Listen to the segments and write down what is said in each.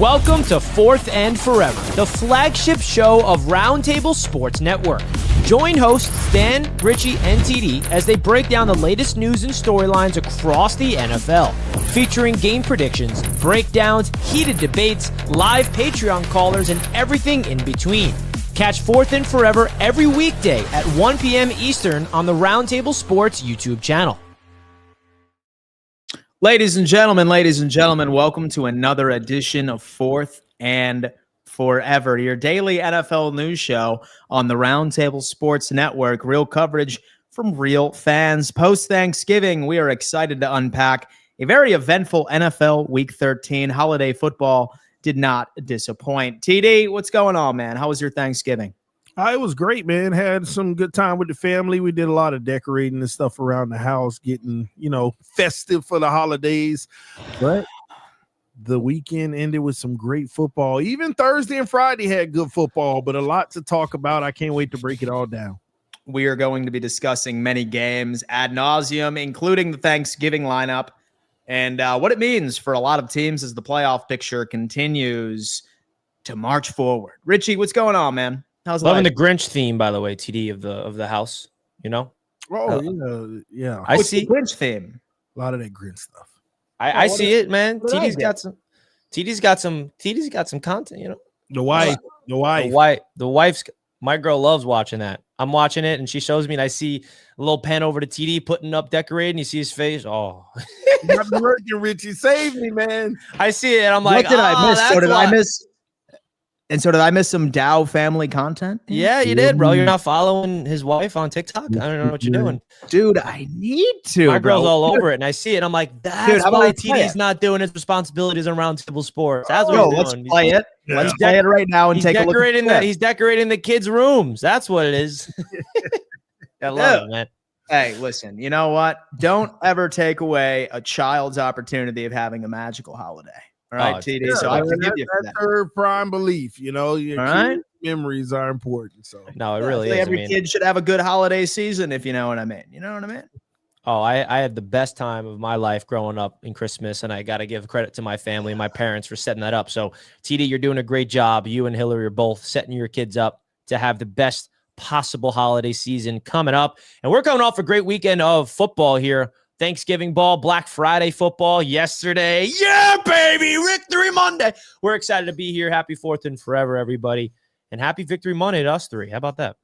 Welcome to Fourth and Forever, the flagship show of Roundtable Sports Network. Join hosts Dan, Richie, and TD as they break down the latest news and storylines across the NFL, featuring game predictions, breakdowns, heated debates, live Patreon callers, and everything in between. Catch Fourth and Forever every weekday at 1 p.m. Eastern on the Roundtable Sports YouTube channel. Ladies and gentlemen, welcome to another edition of Fourth and Forever, your daily NFL news show on the Roundtable Sports Network. Real coverage from real fans. Post-Thanksgiving, we are excited to unpack a very eventful NFL Week 13. Holiday football did not disappoint. TD, what's going on, man? How was your Thanksgiving? It was great, man. Had some good time with the family. We did a lot of decorating and stuff around the house, getting, festive for the holidays. But the weekend ended with some great football. Even Thursday and Friday had good football, but a lot to talk about. I can't wait to break it all down. We are going to be discussing many games ad nauseum, including the Thanksgiving lineup and what it means for a lot of teams as the playoff picture continues to march forward. Richie, what's going on, man? How's Loving life? the Grinch theme, by the way, TD, of the house, Oh, yeah. I What's see the Grinch theme. A lot of that Grinch stuff. I see it, man. what did I TD's got some content, The wife. The wife's my girl loves watching that. I'm watching it and she shows me and I see a little pan over to TD putting up decorating. You see his face. Oh, You have been working, Richie. Save me, man. I see it. And I'm like, What did I miss? that's So did I why. miss? And so did I miss some Dow family content? Yeah, you did, bro. You're not following his wife on TikTok. I don't know what you're doing. Dude, I need to. My girl's bro. all over it, and I see it. And I'm like, that's Dude, how about why we play TD's it? not doing his responsibilities on Roundtable Sports. That's what Yo, he's let's doing. play it. Yeah. Let's play it right now and He's take a look. decorating At he's decorating the kids' rooms. That's what it is. I love it, man. Hey, listen, you know what? Don't ever take away a child's opportunity of having a magical holiday. All right, Oh, TD. Yeah, so I man, forgive you for that. That's her prime belief. Your All right. kids' memories are important. So No, it really So is. every kid should have a good holiday season, if you know what I mean. You know what I mean? Oh, I had the best time of my life growing up in Christmas, and I got to give credit to my family and my parents for setting that up. So, TD, you're doing a great job. You and Hillary are both setting your kids up to have the best possible holiday season coming up. And we're coming off a great weekend of football here. Thanksgiving ball, Black Friday football yesterday. Yeah, baby, Victory Monday. We're excited to be here. Happy Fourth and Forever, everybody. And happy Victory Monday to us three. How about that?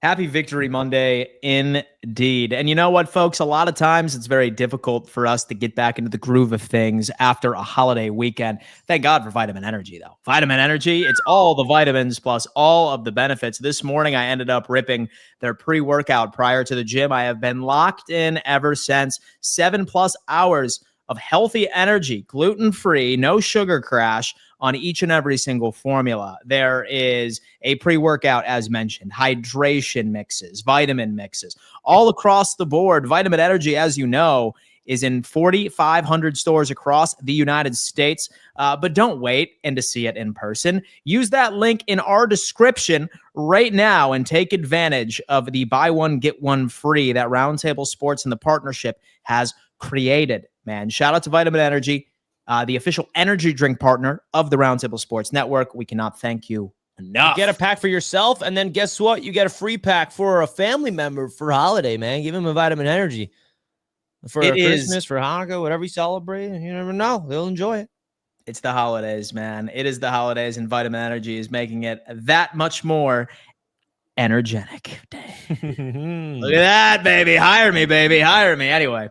Happy Victory Monday indeed. And you know what, folks? A lot of times it's very difficult for us to get back into the groove of things after a holiday weekend. Thank God for Vitamin Energy, though. Vitamin Energy, it's all the vitamins plus all of the benefits. This morning, I ended up ripping their pre-workout prior to the gym. I have been locked in ever since. 7+ hours of healthy energy, gluten-free, no sugar crash on each and every single formula. There is a pre-workout, as mentioned, hydration mixes, vitamin mixes, all across the board. Vitamin Energy, as you know, is in 4,500 stores across the United States. But don't wait and to see it in person. Use that link in our description right now and take advantage of the buy one, get one free that Roundtable Sports and the partnership has created. Man, shout out to Vitamin Energy, the official energy drink partner of the Roundtable Sports Network. We cannot thank you enough. You get a pack for yourself, and then guess what? You get a free pack for a family member for holiday, man. Give him a Vitamin Energy. For Christmas, for Hanukkah, whatever you celebrate. You never know. They'll enjoy it. It's the holidays, man. It is the holidays, and Vitamin Energy is making it that much more energetic. Look at that, baby. Hire me, baby. Hire me. Anyway,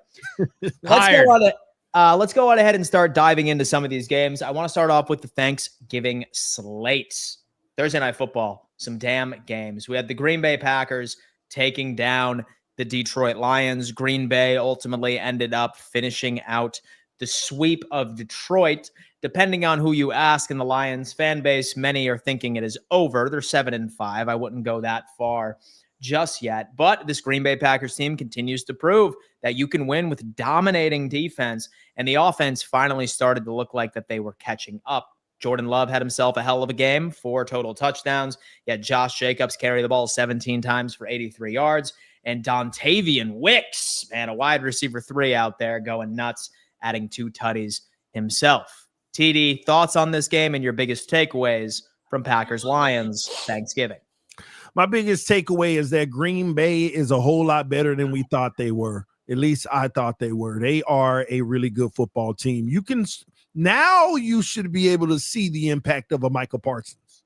let's go on ahead and start diving into some of these games. I want to start off with the Thanksgiving slate. Thursday Night Football, some damn games. We had the Green Bay Packers taking down the Detroit Lions. Green Bay ultimately ended up finishing out the sweep of Detroit. Depending on who you ask in the Lions fan base, many are thinking it is over. They're 7-5. I wouldn't go that far just yet. But this Green Bay Packers team continues to prove that you can win with dominating defense. And the offense finally started to look like that they were catching up. Jordan Love had himself a hell of a game, 4 total touchdowns. You had Josh Jacobs carry the ball 17 times for 83 yards. And Dontavian Wicks, man, a wide receiver 3 out there going nuts, adding 2 tutties himself. TD, thoughts on this game and your biggest takeaways from Packers-Lions Thanksgiving? My biggest takeaway is that Green Bay is a whole lot better than we thought they were. At least I thought they were. They are a really good football team. Now you should be able to see the impact of a Micah Parsons.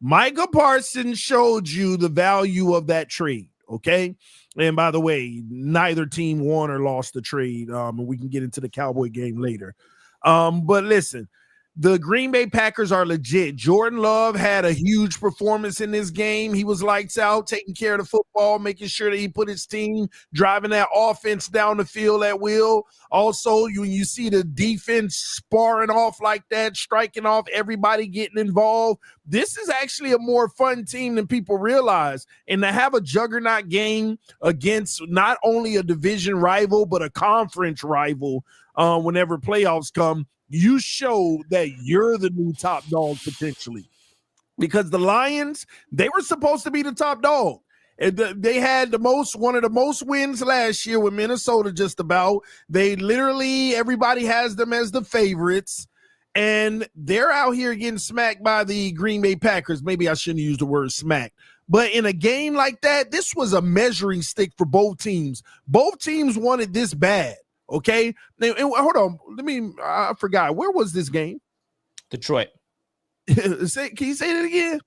Micah Parsons showed you the value of that trade, okay? And by the way, neither team won or lost the trade. We can get into the Cowboy game later. But listen, the Green Bay Packers are legit. Jordan Love had a huge performance in this game. He was lights out, taking care of the football, making sure that he put his team driving that offense down the field at will. Also, when you see the defense sparring off like that, striking off, everybody getting involved, this is actually a more fun team than people realize. And to have a juggernaut game against not only a division rival, but a conference rival whenever playoffs come, you show that you're the new top dog potentially, because the Lions, they were supposed to be the top dog. And they had one of the most wins last year with Minnesota. Just about, they literally, everybody has them as the favorites, and they're out here getting smacked by the Green Bay Packers. Maybe I shouldn't use the word smack, but in a game like that, this was a measuring stick for both teams. Both teams wanted this bad. Okay, now, hold on. I forgot. Where was this game? Detroit. Can you say that again?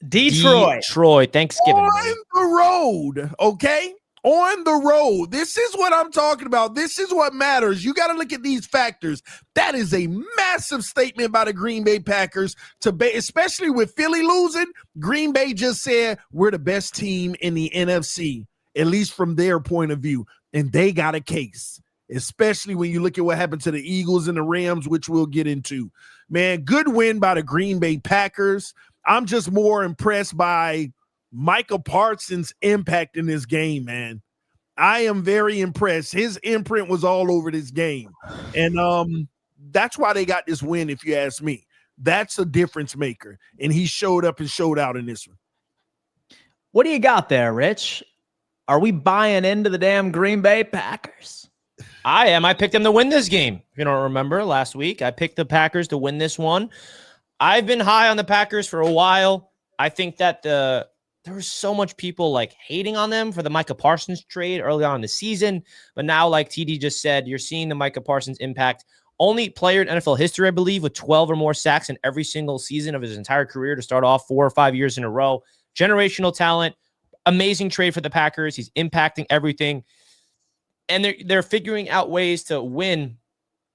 Detroit. Thanksgiving. On the road, okay? On the road. This is what I'm talking about. This is what matters. You got to look at these factors. That is a massive statement by the Green Bay Packers, especially with Philly losing. Green Bay just said, we're the best team in the NFC, at least from their point of view, and they got a case. Especially when you look at what happened to the Eagles and the Rams, which we'll get into. Man, good win by the Green Bay Packers. I'm just more impressed by Micah Parsons' impact in this game, man. I am very impressed. His imprint was all over this game. And that's why they got this win, if you ask me. That's a difference maker. And he showed up and showed out in this one. What do you got there, Rich? Are we buying into the damn Green Bay Packers? I am. I picked them to win this game. If you don't remember last week, I picked the Packers to win this one. I've been high on the Packers for a while. I think that there was so much people like hating on them for the Micah Parsons trade early on in the season. But now, like TD just said, you're seeing the Micah Parsons impact. Only player in NFL history, I believe, with 12 or more sacks in every single season of his entire career to start off 4 or 5 years in a row. Generational talent. Amazing trade for the Packers. He's impacting everything. And they're figuring out ways to win.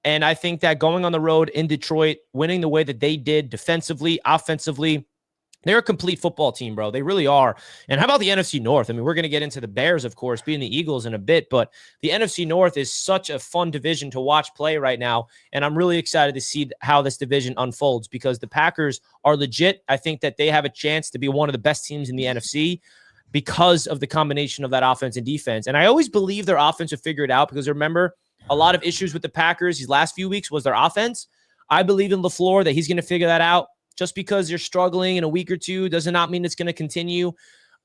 And I think that going on the road in Detroit, winning the way that they did defensively, offensively, they're a complete football team, bro. They really are. And how about the NFC North? I mean, we're going to get into the Bears, of course, being the Eagles in a bit, but the NFC North is such a fun division to watch play right now. And I'm really excited to see how this division unfolds, because the Packers are legit. I think that they have a chance to be one of the best teams in the NFC, because of the combination of that offense and defense. And I always believe their offense would figure it out, because remember, a lot of issues with the Packers these last few weeks was their offense. I believe in LaFleur that he's going to figure that out. Just because you're struggling in a week or two does not mean it's going to continue.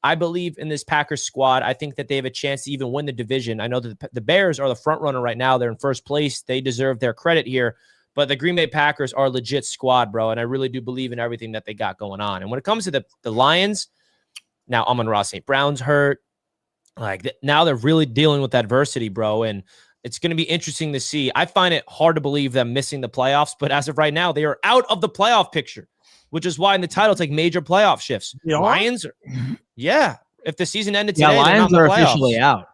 I believe in this Packers squad. I think that they have a chance to even win the division. I know that the Bears are the front runner right now. They're in first place. They deserve their credit here. But the Green Bay Packers are a legit squad, bro. And I really do believe in everything that they got going on. And when it comes to the Lions, now Amon-Ra St. Brown's hurt. Now they're really dealing with adversity, bro. And it's going to be interesting to see. I find it hard to believe them missing the playoffs, but as of right now, they are out of the playoff picture, which is why in the title it's like major playoff shifts. Yeah. Lions are, yeah. If the season ended today, Lions are officially out.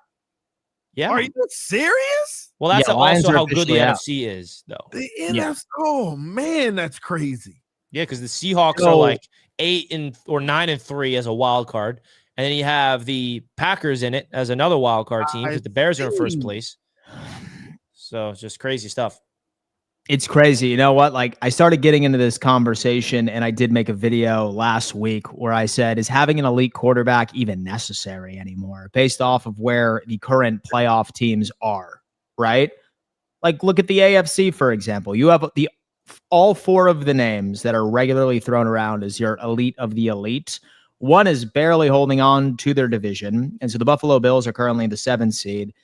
Yeah. Are you serious? Well, that's also how good the out. NFC is, though. The NFC. Oh man, that's crazy. Yeah, because the Seahawks are like 9-3 as a wild card, and then you have the Packers in it as another wild card team, because the Bears are in first place. So it's just crazy stuff. It's crazy. You know what? Like, I started getting into this conversation, and I did make a video last week where I said, is having an elite quarterback even necessary anymore, based off of where the current playoff teams are, right? Like, look at the AFC, for example. You have all 4 of the names that are regularly thrown around as your elite of the elite. One is barely holding on to their division. And so the Buffalo Bills are currently the 7th seed.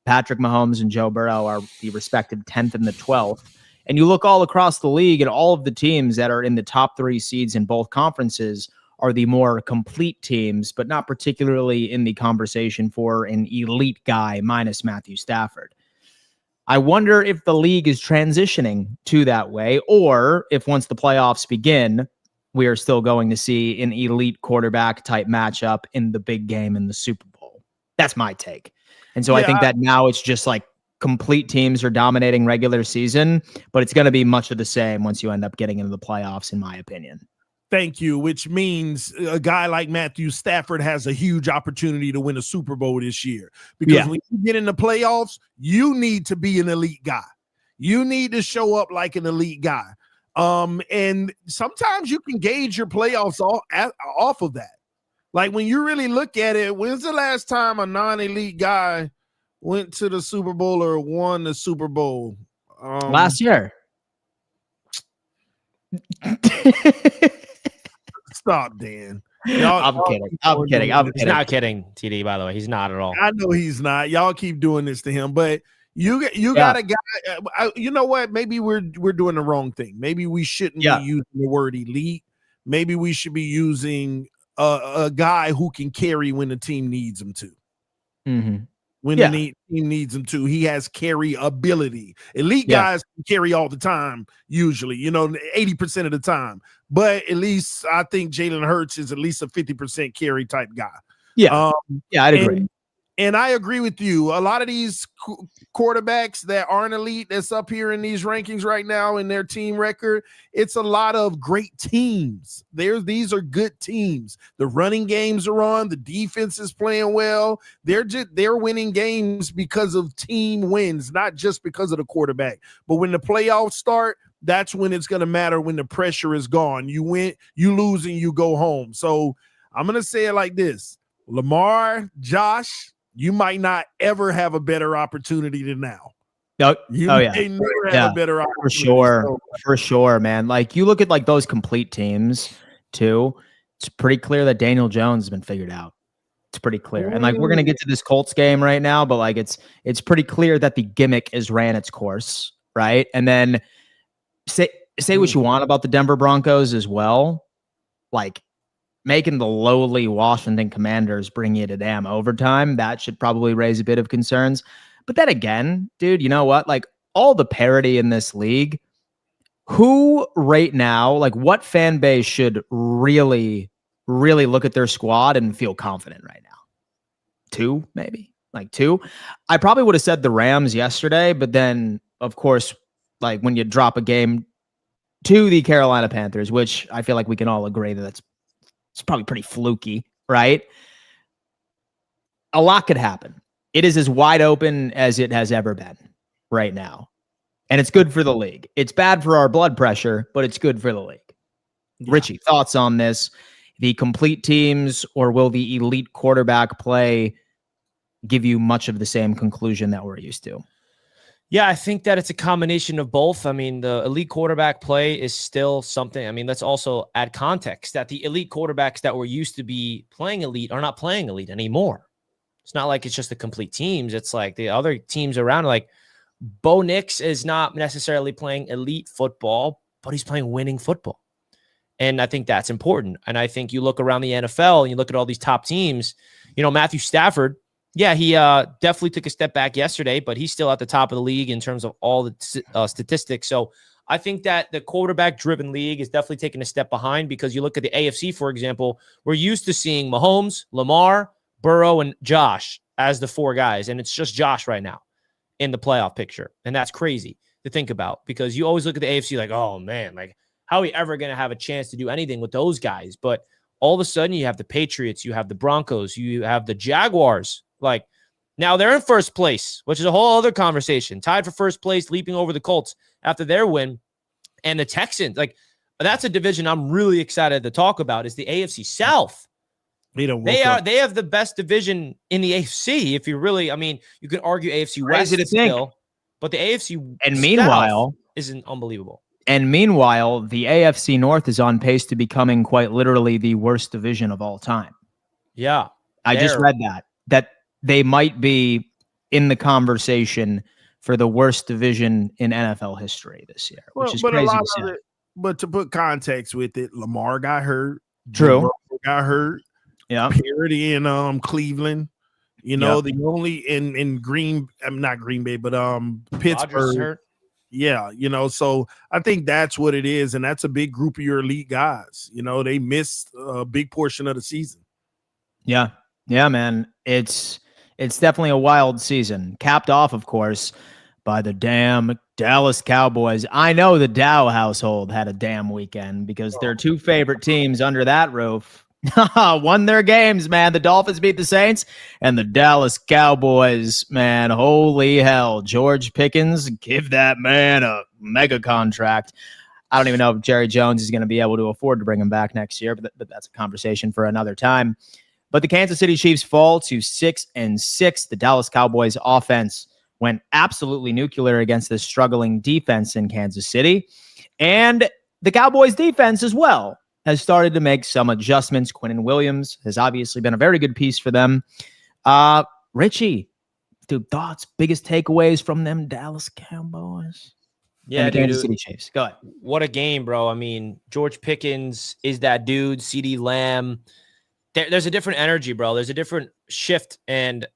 Patrick Mahomes and Joe Burrow are the respective 10th and the 12th. And you look all across the league, and all of the teams that are in the top 3 seeds in both conferences are the more complete teams, but not particularly in the conversation for an elite guy minus Matthew Stafford. I wonder if the league is transitioning to that way, or if once the playoffs begin, we are still going to see an elite quarterback type matchup in the big game in the Super Bowl. That's my take. And so I think that now it's just like complete teams are dominating regular season, but it's going to be much of the same once you end up getting into the playoffs, in my opinion. Thank you, which means a guy like Matthew Stafford has a huge opportunity to win a Super Bowl this year. Because when you get in the playoffs, you need to be an elite guy. You need to show up like an elite guy. And sometimes you can gauge your playoffs off of that. Like when you really look at it, when's the last time a non-elite guy went to the Super Bowl or won the Super Bowl? Last year. Stop, Dan. I'm kidding. He's not kidding, TD, by the way. He's not at all. I know he's not. Y'all keep doing this to him, but you got a guy. You know what? Maybe we're doing the wrong thing. Maybe we shouldn't be using the word elite. Maybe we should be using a guy who can carry when the team needs him to. Mm-hmm. When the team needs him to. He has carry ability. Elite guys can carry all the time, usually, 80% of the time. But at least I think Jalen Hurts is at least a 50% carry type guy. Yeah. I'd agree. And I agree with you. A lot of these quarterbacks that aren't elite that's up here in these rankings right now in their team record, it's a lot of great teams. These are good teams. The running games are on. The defense is playing well. They're winning games because of team wins, not just because of the quarterback. But when the playoffs start, that's when it's going to matter, when the pressure is gone. You win, you lose, and you go home. So I'm going to say it like this. Lamar, Josh, you might not ever have a better opportunity than now. No, you may never have a better opportunity. For sure, man. Like you look at like those complete teams too. It's pretty clear that Daniel Jones has been figured out. It's pretty clear. And like we're gonna get to this Colts game right now, but like it's pretty clear that the gimmick has ran its course, right? And then say what you want about the Denver Broncos as well. Like making the lowly Washington Commanders bring you to damn overtime, that should probably raise a bit of concerns. But then again, dude, you know what? Like all the parity in this league, who right now, like what fan base should really, really look at their squad and feel confident right now? 2, maybe? Like 2? I probably would have said the Rams yesterday, but then, of course, like when you drop a game to the Carolina Panthers, which I feel like we can all agree that it's probably pretty fluky, right? A lot could happen. It is as wide open as it has ever been right now. And it's good for the league. It's bad for our blood pressure, but it's good for the league. Yeah. Richie, thoughts on this? The complete teams, or will the elite quarterback play give you much of the same conclusion that we're used to? Yeah, I think that it's a combination of both. I mean, the elite quarterback play is still something. I mean, let's also add context that the elite quarterbacks that were used to be playing elite are not playing elite anymore. It's not like it's just the complete teams. It's like the other teams around, like Bo Nix is not necessarily playing elite football, but he's playing winning football. And I think that's important. And I think you look around the NFL and you look at all these top teams, Matthew Stafford, yeah, he definitely took a step back yesterday, but he's still at the top of the league in terms of all the statistics. So I think that the quarterback-driven league is definitely taking a step behind, because you look at the AFC, for example, we're used to seeing Mahomes, Lamar, Burrow, and Josh as the 4 guys, and it's just Josh right now in the playoff picture. And that's crazy to think about, because you always look at the AFC like, oh, man, like how are we ever going to have a chance to do anything with those guys? But all of a sudden you have the Patriots, you have the Broncos, you have the Jaguars. Like now they're in first place, which is a whole other conversation. Tied for first place, leaping over the Colts after their win. And the Texans, like that's a division I'm really excited to talk about, is the AFC South. They have the best division in the AFC. If you really, I mean, you could argue AFC West still, but the AFC and meanwhile isn't unbelievable. And meanwhile, the AFC North is on pace to becoming quite literally the worst division of all time. Yeah. I just read that they might be in the conversation for the worst division in NFL history this year, which is but crazy a lot to say. of it, but to put context with it, Lamar got hurt. True. Burrow got hurt. Yeah. Parody in Cleveland. The only not Green Bay, but Pittsburgh. Hurt. Yeah, so I think that's what it is, and that's a big group of your elite guys. They missed a big portion of the season. Yeah, man. It's definitely a wild season, capped off, of course, by the damn Dallas Cowboys. I know the Dow household had a damn weekend because their two favorite teams under that roof won their games, man. The Dolphins beat the Saints, and the Dallas Cowboys, man, holy hell. George Pickens, give that man a mega contract. I don't even know if Jerry Jones is going to be able to afford to bring him back next year, but that's a conversation for another time. But the Kansas City Chiefs fall to 6-6. The Dallas Cowboys offense went absolutely nuclear against this struggling defense in Kansas City. And the Cowboys defense as well has started to make some adjustments. Quinnen Williams has obviously been a very good piece for them. Richie, dude, thoughts, biggest takeaways from them Dallas Cowboys? Yeah, and the Kansas City Chiefs. Go ahead. What a game, bro. I mean, George Pickens is that dude. CeeDee Lamb. There's a different energy, bro. There's a different shift. And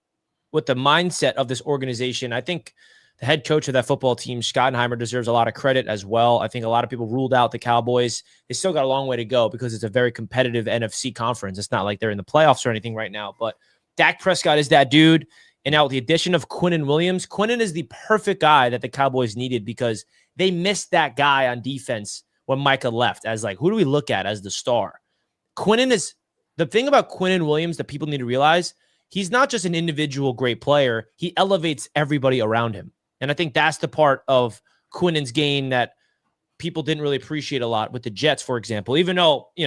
with the mindset of this organization, I think the head coach of that football team, Schottenheimer, deserves a lot of credit as well. I think a lot of people ruled out the Cowboys. They still got a long way to go because it's a very competitive NFC conference. It's not like they're in the playoffs or anything right now. But Dak Prescott is that dude. And now with the addition of Quinnen Williams, Quinnen is the perfect guy that the Cowboys needed because they missed that guy on defense when Micah left as like, who do we look at as the star? Quinnen is the thing about Quinnen Williams that people need to realize. He's not just an individual great player. He elevates everybody around him. And I think that's the part of Quinnen's game that people didn't really appreciate a lot with the Jets, for example, even though, we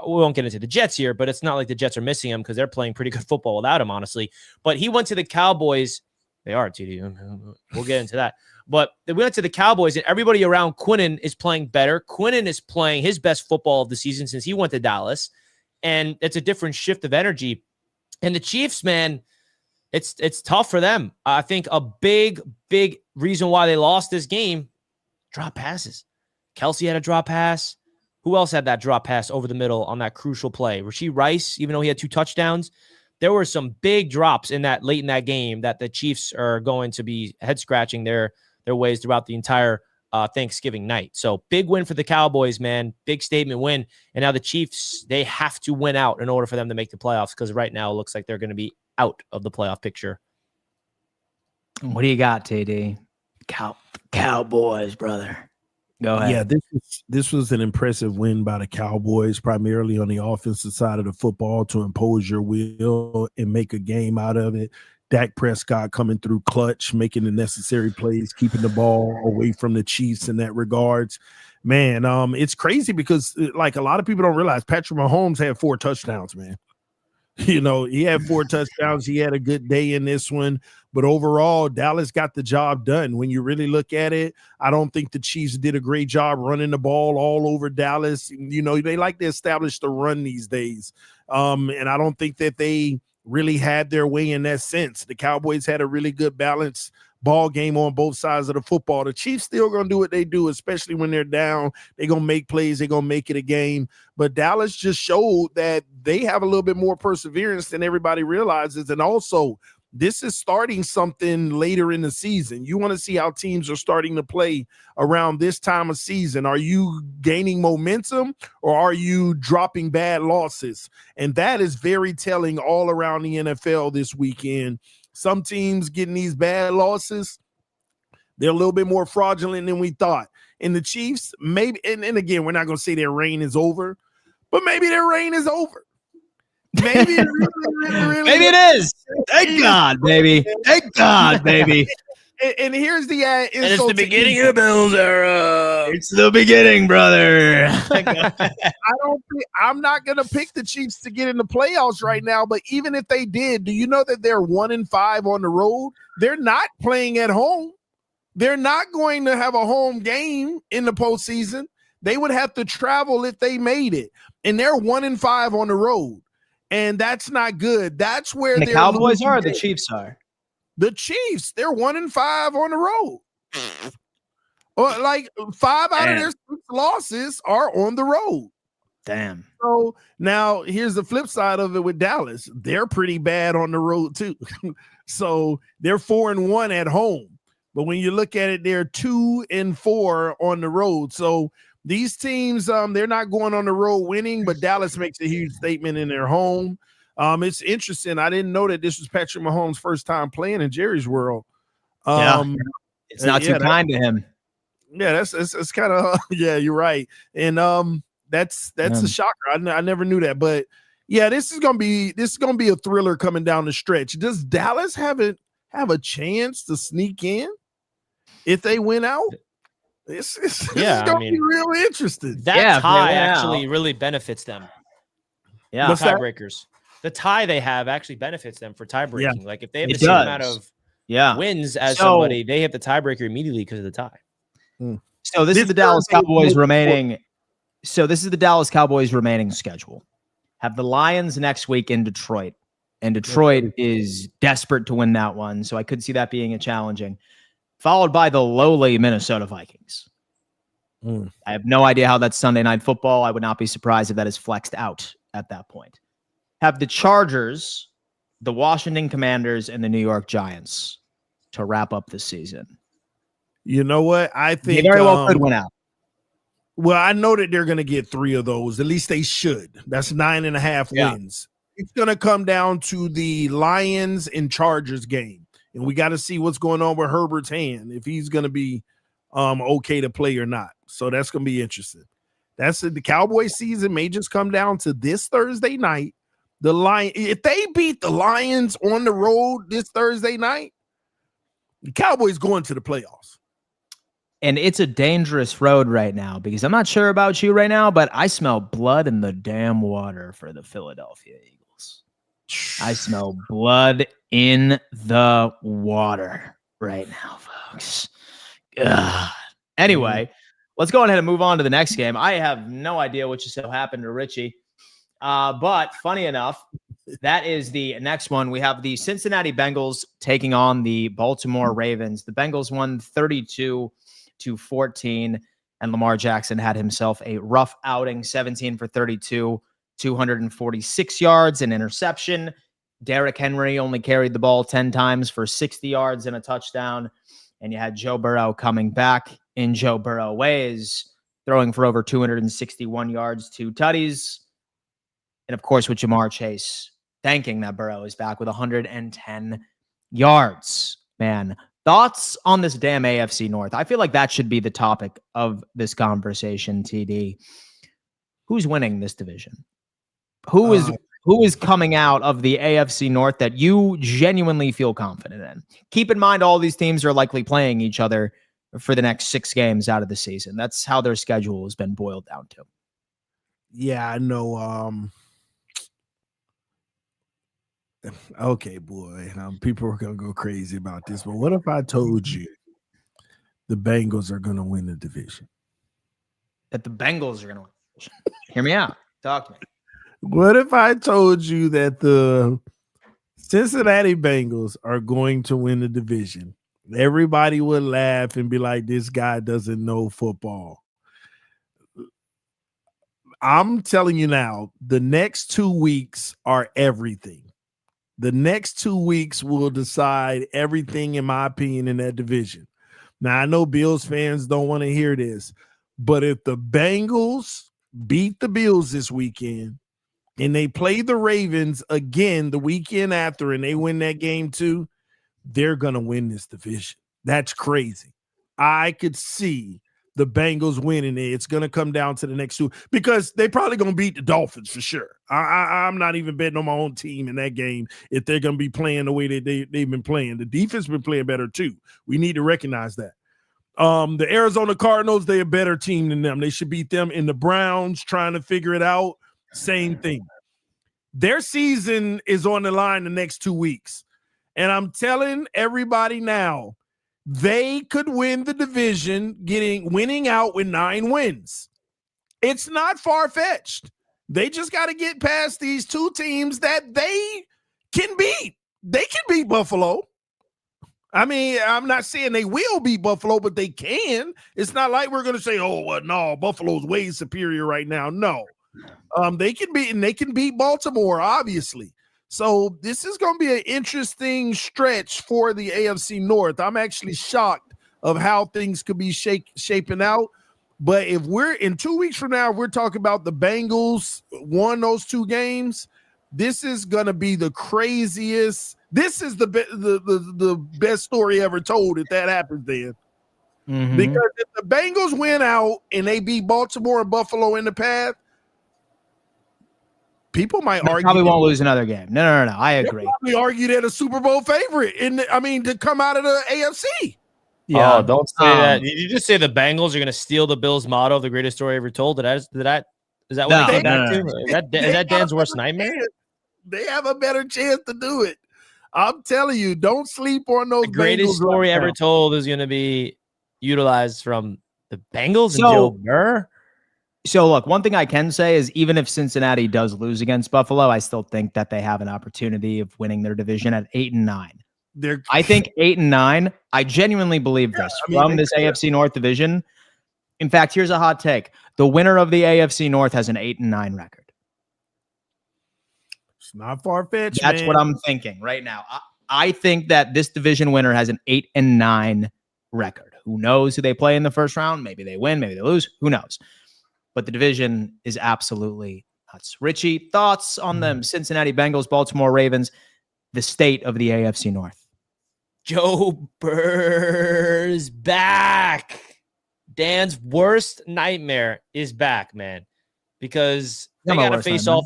won't get into the Jets here, but it's not like the Jets are missing him because they're playing pretty good football without him, honestly. But he went to the Cowboys. They are, TD. We'll get into that. But they went to the Cowboys, and everybody around Quinnen is playing better. Quinnen is playing his best football of the season since he went to Dallas. And it's a different shift of energy. And the Chiefs, man, it's tough for them. I think a big reason why they lost this game, drop passes. Kelsey had a drop pass. Who else had that drop pass over the middle on that crucial play? Rashee Rice, even though he had 2 touchdowns, there were some big drops late in that game that the Chiefs are going to be head scratching their ways throughout the entire Thanksgiving night. So big win for the Cowboys, man. Big statement win. And now the Chiefs, they have to win out in order for them to make the playoffs because right now it looks like they're going to be out of the playoff picture. What do you got, TD? Cowboys, brother. Go ahead. Yeah, this was an impressive win by the Cowboys, primarily on the offensive side of the football to impose your will and make a game out of it. Dak Prescott coming through clutch, making the necessary plays, keeping the ball away from the Chiefs in that regards. Man, it's crazy because like a lot of people don't realize Patrick Mahomes had 4 touchdowns, man. He had 4 touchdowns. He had a good day in this one. But overall, Dallas got the job done. When you really look at it, I don't think the Chiefs did a great job running the ball all over Dallas. They like to establish the run these days. And I don't think that they really had their way in that sense. The Cowboys had a really good balanced ball game on both sides of the football. The Chiefs still going to do what they do, especially when they're down. They're going to make plays. They're going to make it a game. But Dallas just showed that they have a little bit more perseverance than everybody realizes. And also, this is starting something later in the season. You want to see how teams are starting to play around this time of season. Are you gaining momentum or are you dropping bad losses? And that is very telling all around the NFL this weekend. Some teams getting these bad losses, they're a little bit more fraudulent than we thought. And the Chiefs, maybe, and again, we're not going to say their reign is over, but maybe their reign is over. Maybe it really maybe it is. Thank God, baby. Thank God, baby. And here's the it's the beginning of the Bills era. It's the beginning, brother. I'm not gonna pick the Chiefs to get in the playoffs right now, but even if they did, do you know that they're 1-5 on the road? They're not playing at home. They're not going to have a home game in the postseason. They would have to travel if they made it, and they're 1-5 on the road. And that's not good. That's where the Cowboys are, the Chiefs are. The Chiefs, they're 1-5 on the road. Or like 5 out of their 6 losses are on the road. Damn. So now here's the flip side of it with Dallas. They're pretty bad on the road too. So they're 4-1 at home. But when you look at it, they're 2-4 on the road. So these teams, they're not going on the road winning, but Dallas makes a huge statement in their home. It's interesting. I didn't know that this was Patrick Mahomes' first time playing in Jerry's world. It's not too kind to him. Yeah, that's kind of yeah, you're right. And that's a shocker. I never knew that, but yeah, this is gonna be a thriller coming down the stretch. Does Dallas have a chance to sneak in if they win out? This is gonna be real interesting. That tie actually really benefits them. Yeah, the tiebreakers. The tie they have actually benefits them for tie breaking. Yeah. Like if they have the same amount of wins as somebody, they have the tiebreaker immediately because of the tie. So this is the Dallas Cowboys remaining. So this is the Dallas Cowboys remaining schedule. Have the Lions next week in Detroit. And Detroit is desperate to win that one. So I could see that being a challenging. Followed by the lowly Minnesota Vikings. I have no idea how that's Sunday Night Football. I would not be surprised if that is flexed out at that point. Have the Chargers, the Washington Commanders, and the New York Giants to wrap up the season. You know what? I think they very well could win out. Well, I know that they're going to get 3 of those. At least they should. That's 9.5 wins. It's going to come down to the Lions and Chargers game. And we got to see what's going on with Herbert's hand, if he's going to be okay to play or not. So that's going to be interesting. The Cowboys season may just come down to this Thursday night. If they beat the Lions on the road this Thursday night, the Cowboys going to the playoffs. And it's a dangerous road right now because I'm not sure about you right now, but I smell blood in the damn water for the Philadelphia Eagles. I smell blood in the water right now, folks. Ugh. Anyway, let's go ahead and move on to the next game. I have no idea what just so happened to Richie. But funny enough, that is the next one. We have the Cincinnati Bengals taking on the Baltimore Ravens. The Bengals won 32-14, and Lamar Jackson had himself a rough outing, 17 for 32, 246 yards, an interception. Derrick Henry only carried the ball 10 times for 60 yards and a touchdown. And you had Joe Burrow coming back in Joe Burrow ways, throwing for over 261 yards, 2 tutties. And, of course, with Jamar Chase thanking that Burrow is back with 110 yards. Man, thoughts on this damn AFC North? I feel like that should be the topic of this conversation, TD. Who's winning this division? Who is coming out of the AFC North that you genuinely feel confident in? Keep in mind, all these teams are likely playing each other for the next 6 games out of the season. That's how their schedule has been boiled down to. Yeah, I know. Okay, boy. People are going to go crazy about this, but what if I told you the Bengals are going to win the division? That the Bengals are going to win the division? Hear me out. Talk to me. What if I told you that the Cincinnati Bengals are going to win the division? Everybody would laugh and be like, this guy doesn't know football. I'm telling you now, the next 2 weeks are everything. The next 2 weeks will decide everything, in my opinion, in that division. Now, I know Bills fans don't want to hear this, but if the Bengals beat the Bills this weekend and they play the Ravens again the weekend after and they win that game too, they're going to win this division. That's crazy. I could see the Bengals winning it. It's going to come down to the next 2 because they probably going to beat the Dolphins for sure. I'm not even betting on my own team in that game if they're going to be playing the way they've been playing. The defense been playing better too. We need to recognize that. The Arizona Cardinals, they're a better team than them. They should beat them. In the Browns, trying to figure it out, same thing. Their season is on the line the next 2 weeks. And I'm telling everybody now, they could win the division, winning out with 9 wins. It's not far-fetched. They just got to get past these 2 teams that they can beat. They can beat Buffalo. I mean, I'm not saying they will beat Buffalo, but they can. It's not like we're going to say, "Oh, well, no, Buffalo's way superior right now." No, they can beat Baltimore, obviously. So this is going to be an interesting stretch for the AFC North. I'm actually shocked of how things could be shaping out. But if we're in 2 weeks from now, we're talking about the Bengals won those 2 games. This is going to be the craziest. This is the best story ever told if that happens then. Mm-hmm. Because if the Bengals win out and they beat Baltimore and Buffalo in the path, people might argue probably won't lose another game. No. I agree. Probably argue they're a Super Bowl favorite to come out of the AFC. Yeah. Oh, don't say that. Did you just say the Bengals are going to steal the Bills' motto, the greatest story ever told? Is that what they came back to? Is that Dan's worst nightmare? They have a better chance to do it. I'm telling you, don't sleep on those. The greatest Bengals story right ever now. told is going to be utilized from the Bengals and Joe Burr. So, look, one thing I can say is even if Cincinnati does lose against Buffalo, I still think that they have an opportunity of winning their division at 8-9. I think 8-9. I genuinely believe this from this AFC North division. In fact, here's a hot take: the winner of the AFC North has an 8-9 record. It's not far-fetched. That's what I'm thinking right now. I think that this division winner has an 8-9 record. Who knows who they play in the first round? Maybe they win, maybe they lose. Who knows? But the division is absolutely nuts. Richie, thoughts on them? Cincinnati Bengals, Baltimore Ravens, the state of the AFC North. Joe Burr's back. Dan's worst nightmare is back, man, because they got to face off.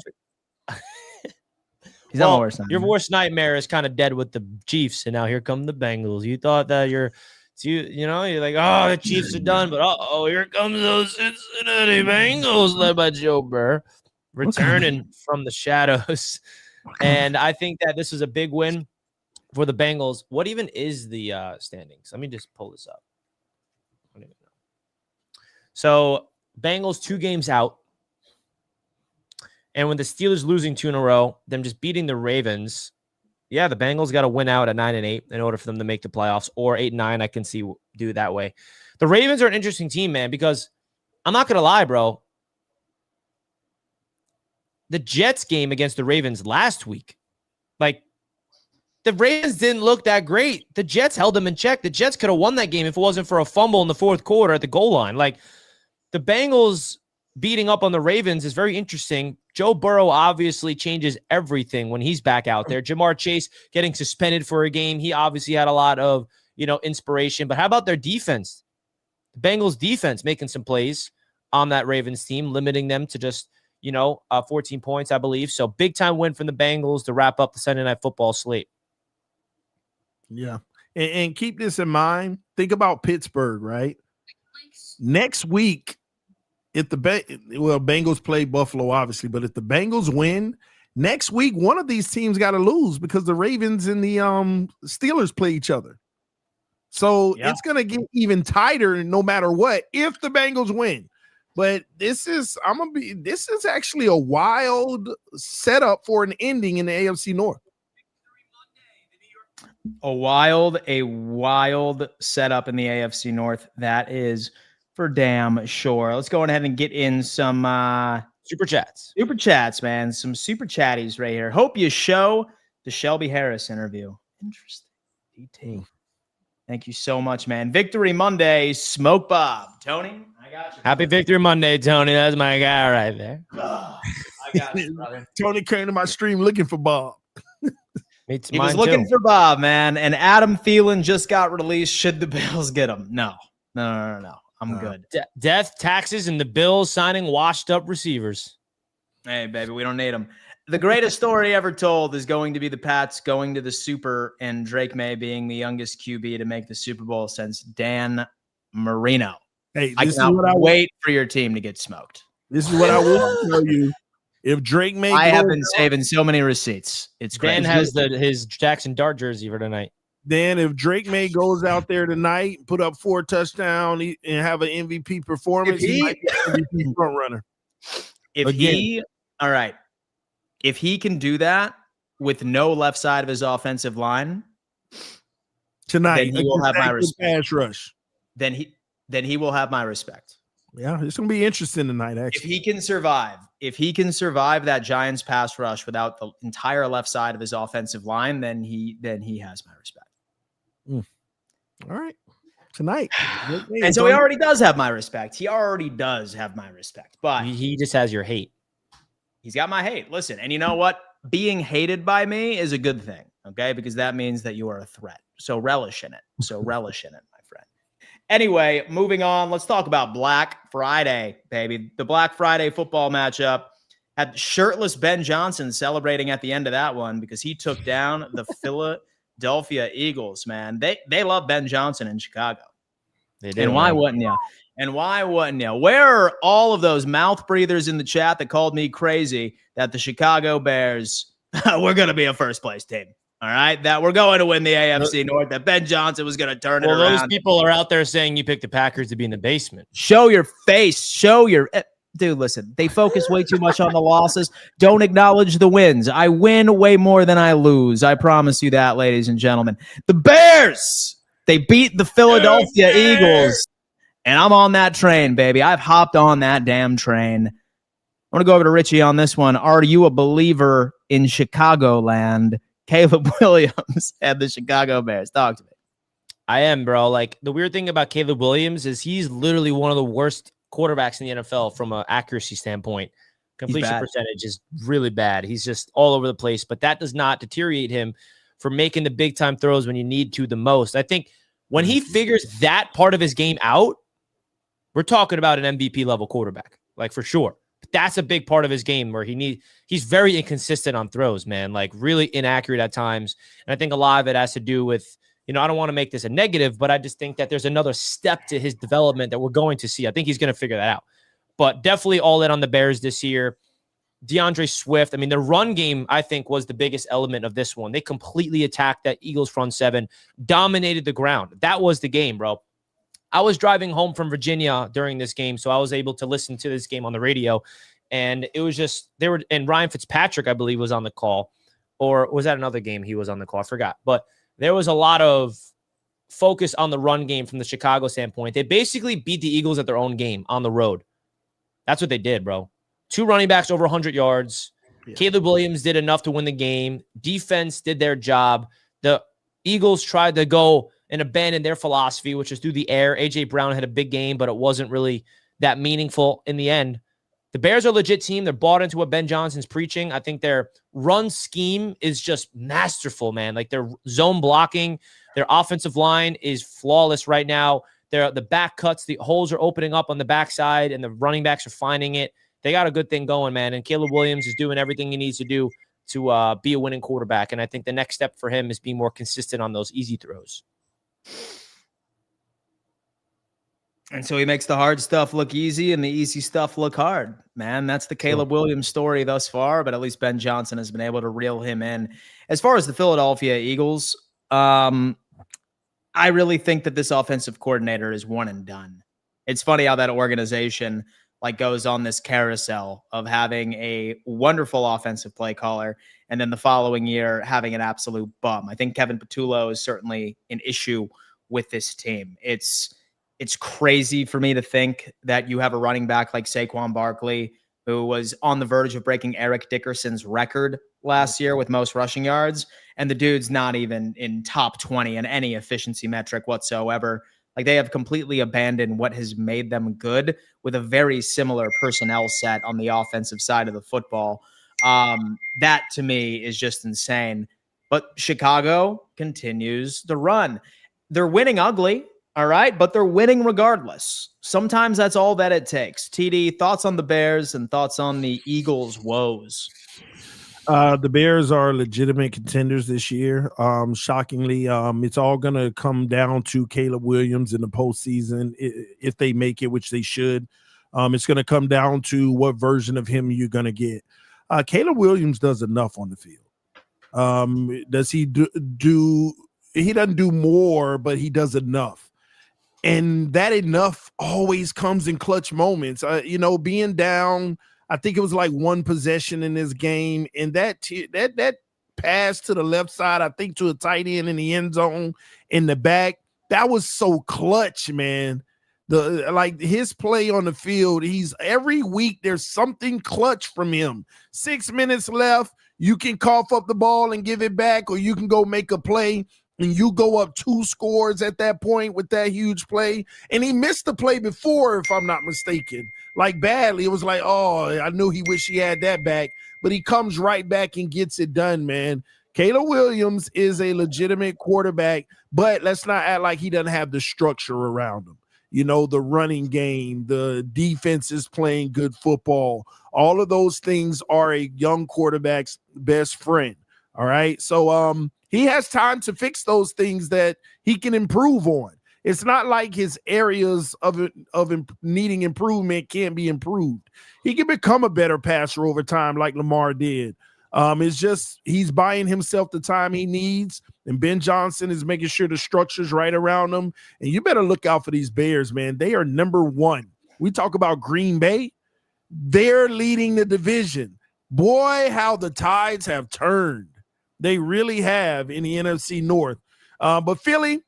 He's not my worst nightmare. Your worst nightmare is kind of dead with the Chiefs, and now here come the Bengals. You thought that you're like, oh, the Chiefs are done, but here comes those Cincinnati Bengals led by Joe Burr, returning from the shadows. And I think that this is a big win for the Bengals. What even is the standings? Let me just pull this up. I don't even know. So Bengals 2 games out. And when the Steelers losing 2 in a row, them just beating the Ravens, yeah, the Bengals got to win out at 9-8 in order for them to make the playoffs, or 8-9. I can see do it that way. The Ravens are an interesting team, man, because I'm not going to lie, bro. The Jets game against the Ravens last week, like, the Ravens didn't look that great. The Jets held them in check. The Jets could have won that game if it wasn't for a fumble in the 4th quarter at the goal line. Like, the Bengals beating up on the Ravens is very interesting. Joe Burrow obviously changes everything when he's back out there. Jamar Chase getting suspended for a game. He obviously had a lot of, inspiration. But how about their defense? The Bengals defense making some plays on that Ravens team, limiting them to just, 14 points, I believe. So big time win from the Bengals to wrap up the Sunday Night Football slate. Yeah. And keep this in mind. Think about Pittsburgh, right? Next week, if the Bengals play Buffalo, obviously, but if the Bengals win next week, one of these teams got to lose because the Ravens and the Steelers play each other. So it's going to get even tighter no matter what if the Bengals win. But this is actually a wild setup for an ending in the AFC North. A wild setup in the AFC North. That is for damn sure. Let's go ahead and get in some super chats. Super chats, man. Some super chatties right here. Hope you show the Shelby Harris interview. Interesting. DT. Thank you so much, man. Victory Monday, Smoke Bob. Tony, I got you. Happy Victory Monday, Tony. That's my guy right there. I got you, brother. Tony came to my stream looking for Bob. He was looking for Bob, man. And Adam Thielen just got released. Should the Bills get him? No. I'm good. Death, taxes, and the Bills signing washed-up receivers. Hey, baby, we don't need them. The greatest story ever told is going to be the Pats going to the Super and Drake May being the youngest QB to make the Super Bowl since Dan Marino. Hey, I cannot wait for your team to get smoked. This is what I will tell you. If Drake May, I have been saving so many receipts. It's crazy. Dan has his Jackson Dart jersey for tonight. Dan, if Drake May goes out there tonight, put up 4 touchdowns and have an MVP performance, he might be an MVP front runner. If he can do that with no left side of his offensive line, tonight, then he will have my against respect. pass rush. Then he will have my respect. Yeah, it's gonna be interesting tonight. Actually, If he can survive that Giants pass rush without the entire left side of his offensive line, then he has my respect. All right, tonight. And so he already does have my respect. He already does have my respect, but He just has your hate. he's got my hate. Listen, and you know what? Being hated by me is a good thing, okay? Because that means that you are a threat. So relish in it. My friend. Anyway, moving on. Let's talk about Black Friday, baby. The Black Friday football matchup had shirtless Ben Johnson celebrating at the end of that one because he took down the Philadelphia Eagles, man. They love Ben Johnson in Chicago. They do, and why wouldn't you? And why wouldn't you? Where are all of those mouth breathers in the chat that called me crazy that the Chicago Bears were going to be a first place team? All right, that we're going to win the AFC North, that Ben Johnson was going to turn it around. Well, those people are out there saying you picked the Packers to be in the basement. Show your face. Dude, listen, they focus way too much on the losses. Don't acknowledge the wins. I win way more than I lose. I promise you that, ladies and gentlemen. The Bears, they beat the Philadelphia Eagles, and I'm on that train, baby. I've hopped on that damn train. I want to go over to Richie on this one. Are you a believer in Chicagoland? Caleb Williams and the Chicago Bears. Talk to me. I am, bro. Like, the weird thing about Caleb Williams is he's literally one of the worst quarterbacks in the NFL from an accuracy standpoint. Completion percentage is really bad. He's just all over the place, but that does not deteriorate him from making the big time throws when you need to the most. I think when he figures that part of his game out, we're talking about an MVP level quarterback, like for sure. That's a big part of his game where he's very inconsistent on throws, man, like really inaccurate at times. And I think a lot of it has to do with, I don't want to make this a negative, but I just think that there's another step to his development that we're going to see. I think he's going to figure that out, but definitely all in on the Bears this year. DeAndre Swift. I mean, the run game, I think, was the biggest element of this one. They completely attacked that Eagles front seven, dominated the ground. That was the game, bro. I was driving home from Virginia during this game, so I was able to listen to this game on the radio, and it was just and Ryan Fitzpatrick, I believe, was on the call, or was that another game he was on the call? I forgot, but there was a lot of focus on the run game from the Chicago standpoint. They basically beat the Eagles at their own game on the road. That's what they did, bro. 2 running backs over 100 yards. Yeah. Caleb Williams did enough to win the game. Defense did their job. The Eagles tried to go and abandon their philosophy, which is through the air. A.J. Brown had a big game, but it wasn't really that meaningful in the end. The Bears are a legit team. They're bought into what Ben Johnson's preaching. I think their run scheme is just masterful, man. Like their zone blocking, their offensive line is flawless right now. The back cuts, the holes are opening up on the backside, and the running backs are finding it. They got a good thing going, man. And Caleb Williams is doing everything he needs to do to be a winning quarterback. And I think the next step for him is being more consistent on those easy throws. And so he makes the hard stuff look easy and the easy stuff look hard, man. That's the Caleb Williams story thus far, but at least Ben Johnson has been able to reel him in. As far as the Philadelphia Eagles, I really think that this offensive coordinator is one and done. It's funny how that organization goes on this carousel of having a wonderful offensive play caller and then the following year having an absolute bum. I think Kevin Patullo is certainly an issue with this team. It's crazy for me to think that you have a running back like Saquon Barkley, who was on the verge of breaking Eric Dickerson's record last year with most rushing yards, and the dude's not even in top 20 in any efficiency metric whatsoever. Like, they have completely abandoned what has made them good with a very similar personnel set on the offensive side of the football. That to me is just insane. But Chicago continues to run. They're winning ugly. All right, but they're winning regardless. Sometimes that's all that it takes. TD, thoughts on the Bears and thoughts on the Eagles' woes? The Bears are legitimate contenders this year. Shockingly, it's all going to come down to Caleb Williams in the postseason if they make it, which they should. It's going to come down to what version of him you're going to get. Caleb Williams does enough on the field. Does he do? He doesn't do more, but he does enough. And that enough always comes in clutch moments. Being down, I think it was like one possession in this game, and that pass to the left side, I think to a tight end in the end zone in the back. That was so clutch, man. Like his play on the field, he's every week there's something clutch from him. 6 minutes left, you can cough up the ball and give it back, or you can go make a play and you go up 2 scores at that point with that huge play. And he missed the play before, if I'm not mistaken, like badly. It was like, oh, I knew he wished he had that back, but he comes right back and gets it done, man. Caleb Williams is a legitimate quarterback, but let's not act like he doesn't have the structure around him. You know, the running game, the defense is playing good football. All of those things are a young quarterback's best friend. All right. So he has time to fix those things that he can improve on. It's not like his areas of needing improvement can't be improved. He can become a better passer over time like Lamar did. It's just he's buying himself the time he needs, and Ben Johnson is making sure the structure's right around him. And you better look out for these Bears, man. They are number 1. We talk about Green Bay. They're leading the division. Boy, how the tides have turned. They really have in the NFC North. But Philly,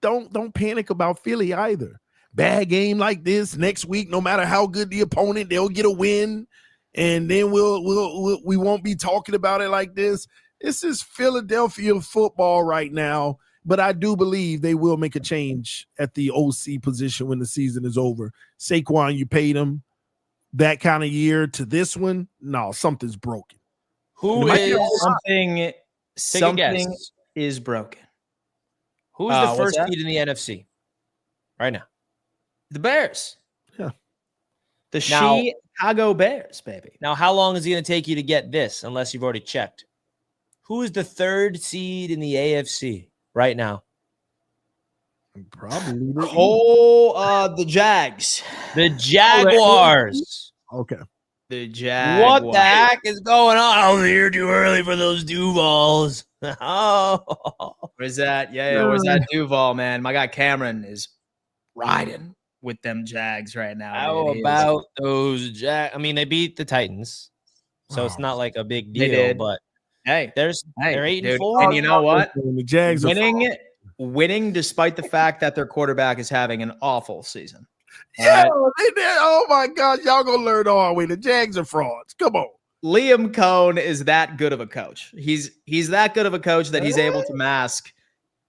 don't panic about Philly either. Bad game like this next week, no matter how good the opponent, they'll get a win. And then we won't be talking about it like this. This is Philadelphia football right now, but I do believe they will make a change at the OC position when the season is over. Saquon, you paid him that kind of year to this one. No, something's broken. Something is broken. Who's the first seed in the NFC right now? The Bears. Yeah. The Chicago Bears, baby. Now, how long is it going to take you to get this, unless you've already checked? Who is the 3rd seed in the AFC right now? Probably the Jags. The Jaguars. Okay. The Jaguars. What the heck is going on? I was here too early for those Duvals. Oh. Where's that? Yeah, where's that Duval, man? My guy Cameron is riding with them Jags right now. How about those Jags? I mean, they beat the Titans, so it's not like a big deal. But they're 8-4, and you know what? The Jags winning despite the fact that their quarterback is having an awful season. Yeah, oh my God, y'all gonna learn the hard way. The Jags are frauds. Come on. Liam Cohn is that good of a coach. He's that good of a coach that he's able to mask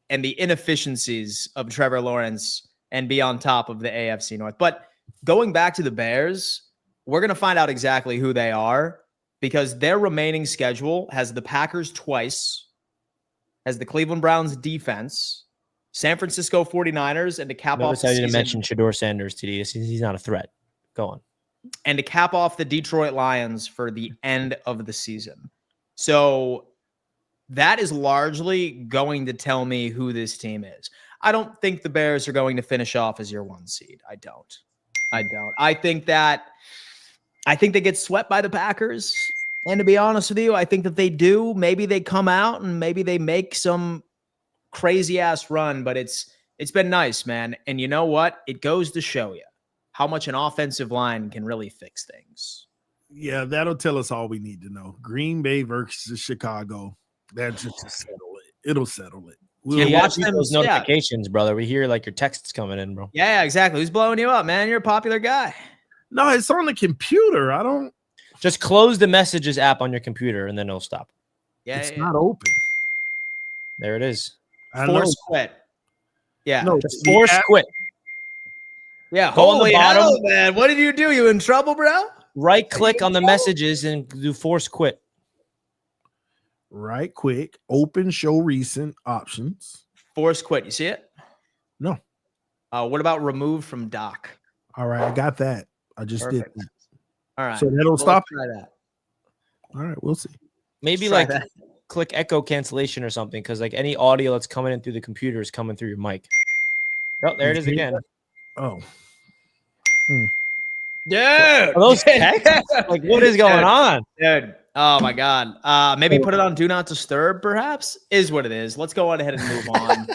and the inefficiencies of Trevor Lawrence and be on top of the AFC North. But going back to the Bears, we're going to find out exactly who they are because their remaining schedule has the Packers twice, has the Cleveland Browns defense, San Francisco 49ers, and to cap off the season. I didn't mention Shedeur Sanders, TD. He's not a threat. Go on. And to cap off the Detroit Lions for the end of the season. So that is largely going to tell me who this team is. I don't think the Bears are going to finish off as your 1 seed. I don't. I think they get swept by the Packers. And to be honest with you, I think that they do. Maybe they come out and maybe they make some crazy ass run, but it's been nice, man. And you know what? It goes to show you how much an offensive line can really fix things. Yeah, that'll tell us all we need to know. Green Bay versus Chicago. That's just to settle it. It'll settle it. We'll watch those notifications, brother. We hear like your texts coming in, bro. Yeah, exactly. Who's blowing you up, man? You're a popular guy. No, it's on the computer. I don't. Just close the messages app on your computer and then it'll stop. Yeah, it's not open. There it is. Force quit. Yeah. No, just force quit. Yeah. Holy hell, man. What did you do? You in trouble, bro? Right click on the messages and do force quit. Right quick. Open show recent options. Force quit. You see it? No. What about remove from dock? All right. I got that. I just did that. All right. So that'll stop. Try that. All right. We'll see. Maybe click echo cancellation or something because like any audio that's coming in through the computer is coming through your mic. Oh, there it is again. Oh. Dude. Are those texts? Like, what is going on? Dude. Oh, my God. Maybe put it on Do Not Disturb, perhaps? Is what it is. Let's go on ahead and move on.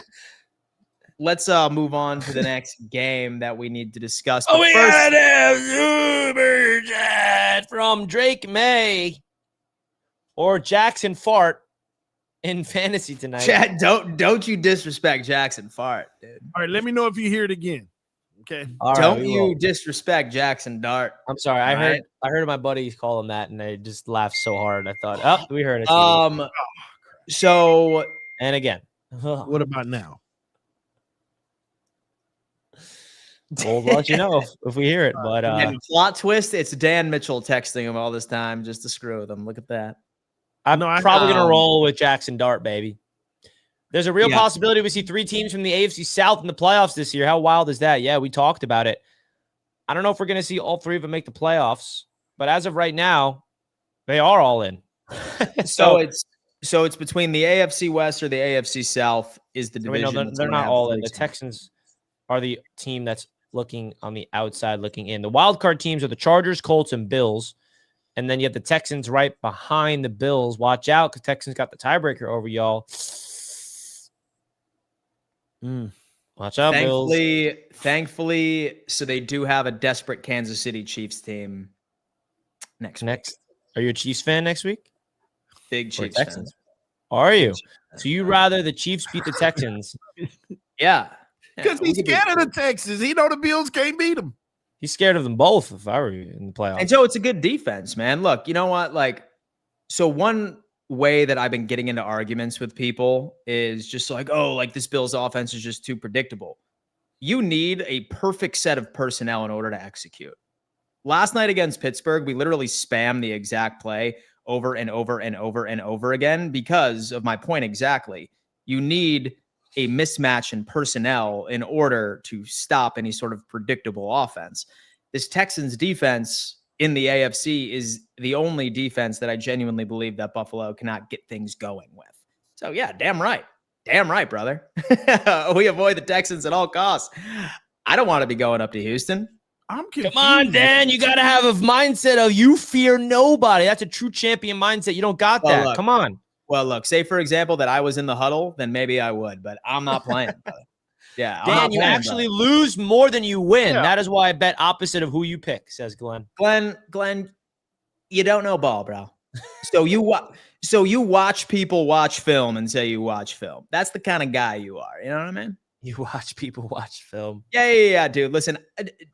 Let's move on to the next game that we need to discuss. But we got a super chat from Drake May. or Jackson Fart in fantasy tonight. Chad, don't you disrespect Jackson Fart, dude. All right, let me know if you hear it again. Okay. All right, Don't we you will. disrespect Jackson Dart. I'm sorry. I heard my buddies call him that, and I just laughed so hard. I thought, oh, we heard it. So and again, What about now? we'll let you know if we hear it. But and plot twist, it's Dan Mitchell texting him all this time just to screw with him. Look at that. I'm probably gonna roll with Jackson Dart, baby. There's a real possibility we see 3 teams from the AFC South in the playoffs this year. How wild is that? Yeah, we talked about it. I don't know if we're going to see all 3 of them make the playoffs, but as of right now, they are all in. so it's between the AFC West or the AFC South is the division. No, they're not all in. The Texans are the team that's looking on the outside, looking in. The wild card teams are the Chargers, Colts, and Bills. And then you have the Texans right behind the Bills. Watch out, because Texans got the tiebreaker over y'all. Watch out, Bills. Thankfully, so they do have a desperate Kansas City Chiefs team next week. Are you a Chiefs fan next week? Big Chiefs fan. Are you? So you rather the Chiefs beat the Texans? Yeah. Because he's scared of the Texans. He know the Bills can't beat him. He's scared of them both if I were in the playoffs. And so it's a good defense, man. Look, you know what? So one way that I've been getting into arguments with people is just this Bills offense is just too predictable. You need a perfect set of personnel in order to execute. Last night against Pittsburgh, we literally spammed the exact play over and over and over and over again because of my point exactly. You need a mismatch in personnel in order to stop any sort of predictable offense. This Texans defense in the AFC is the only defense that I genuinely believe that Buffalo cannot get things going with. So yeah, damn right. Damn right, brother. We avoid the Texans at all costs. I don't want to be going up to Houston. I'm confused. Come on, Dan. You got to have a mindset of you fear nobody. That's a true champion mindset. You don't got that. Look, come on. Well, look, say, for example, that I was in the huddle, then maybe I would, but I'm not playing. Yeah. Dan, you actually lose more than you win. Yeah. That is why I bet opposite of who you pick, says Glenn. Glenn, you don't know ball, bro. So you watch people watch film and say you watch film. That's the kind of guy you are. You know what I mean? You watch people watch film. Yeah, dude. Listen,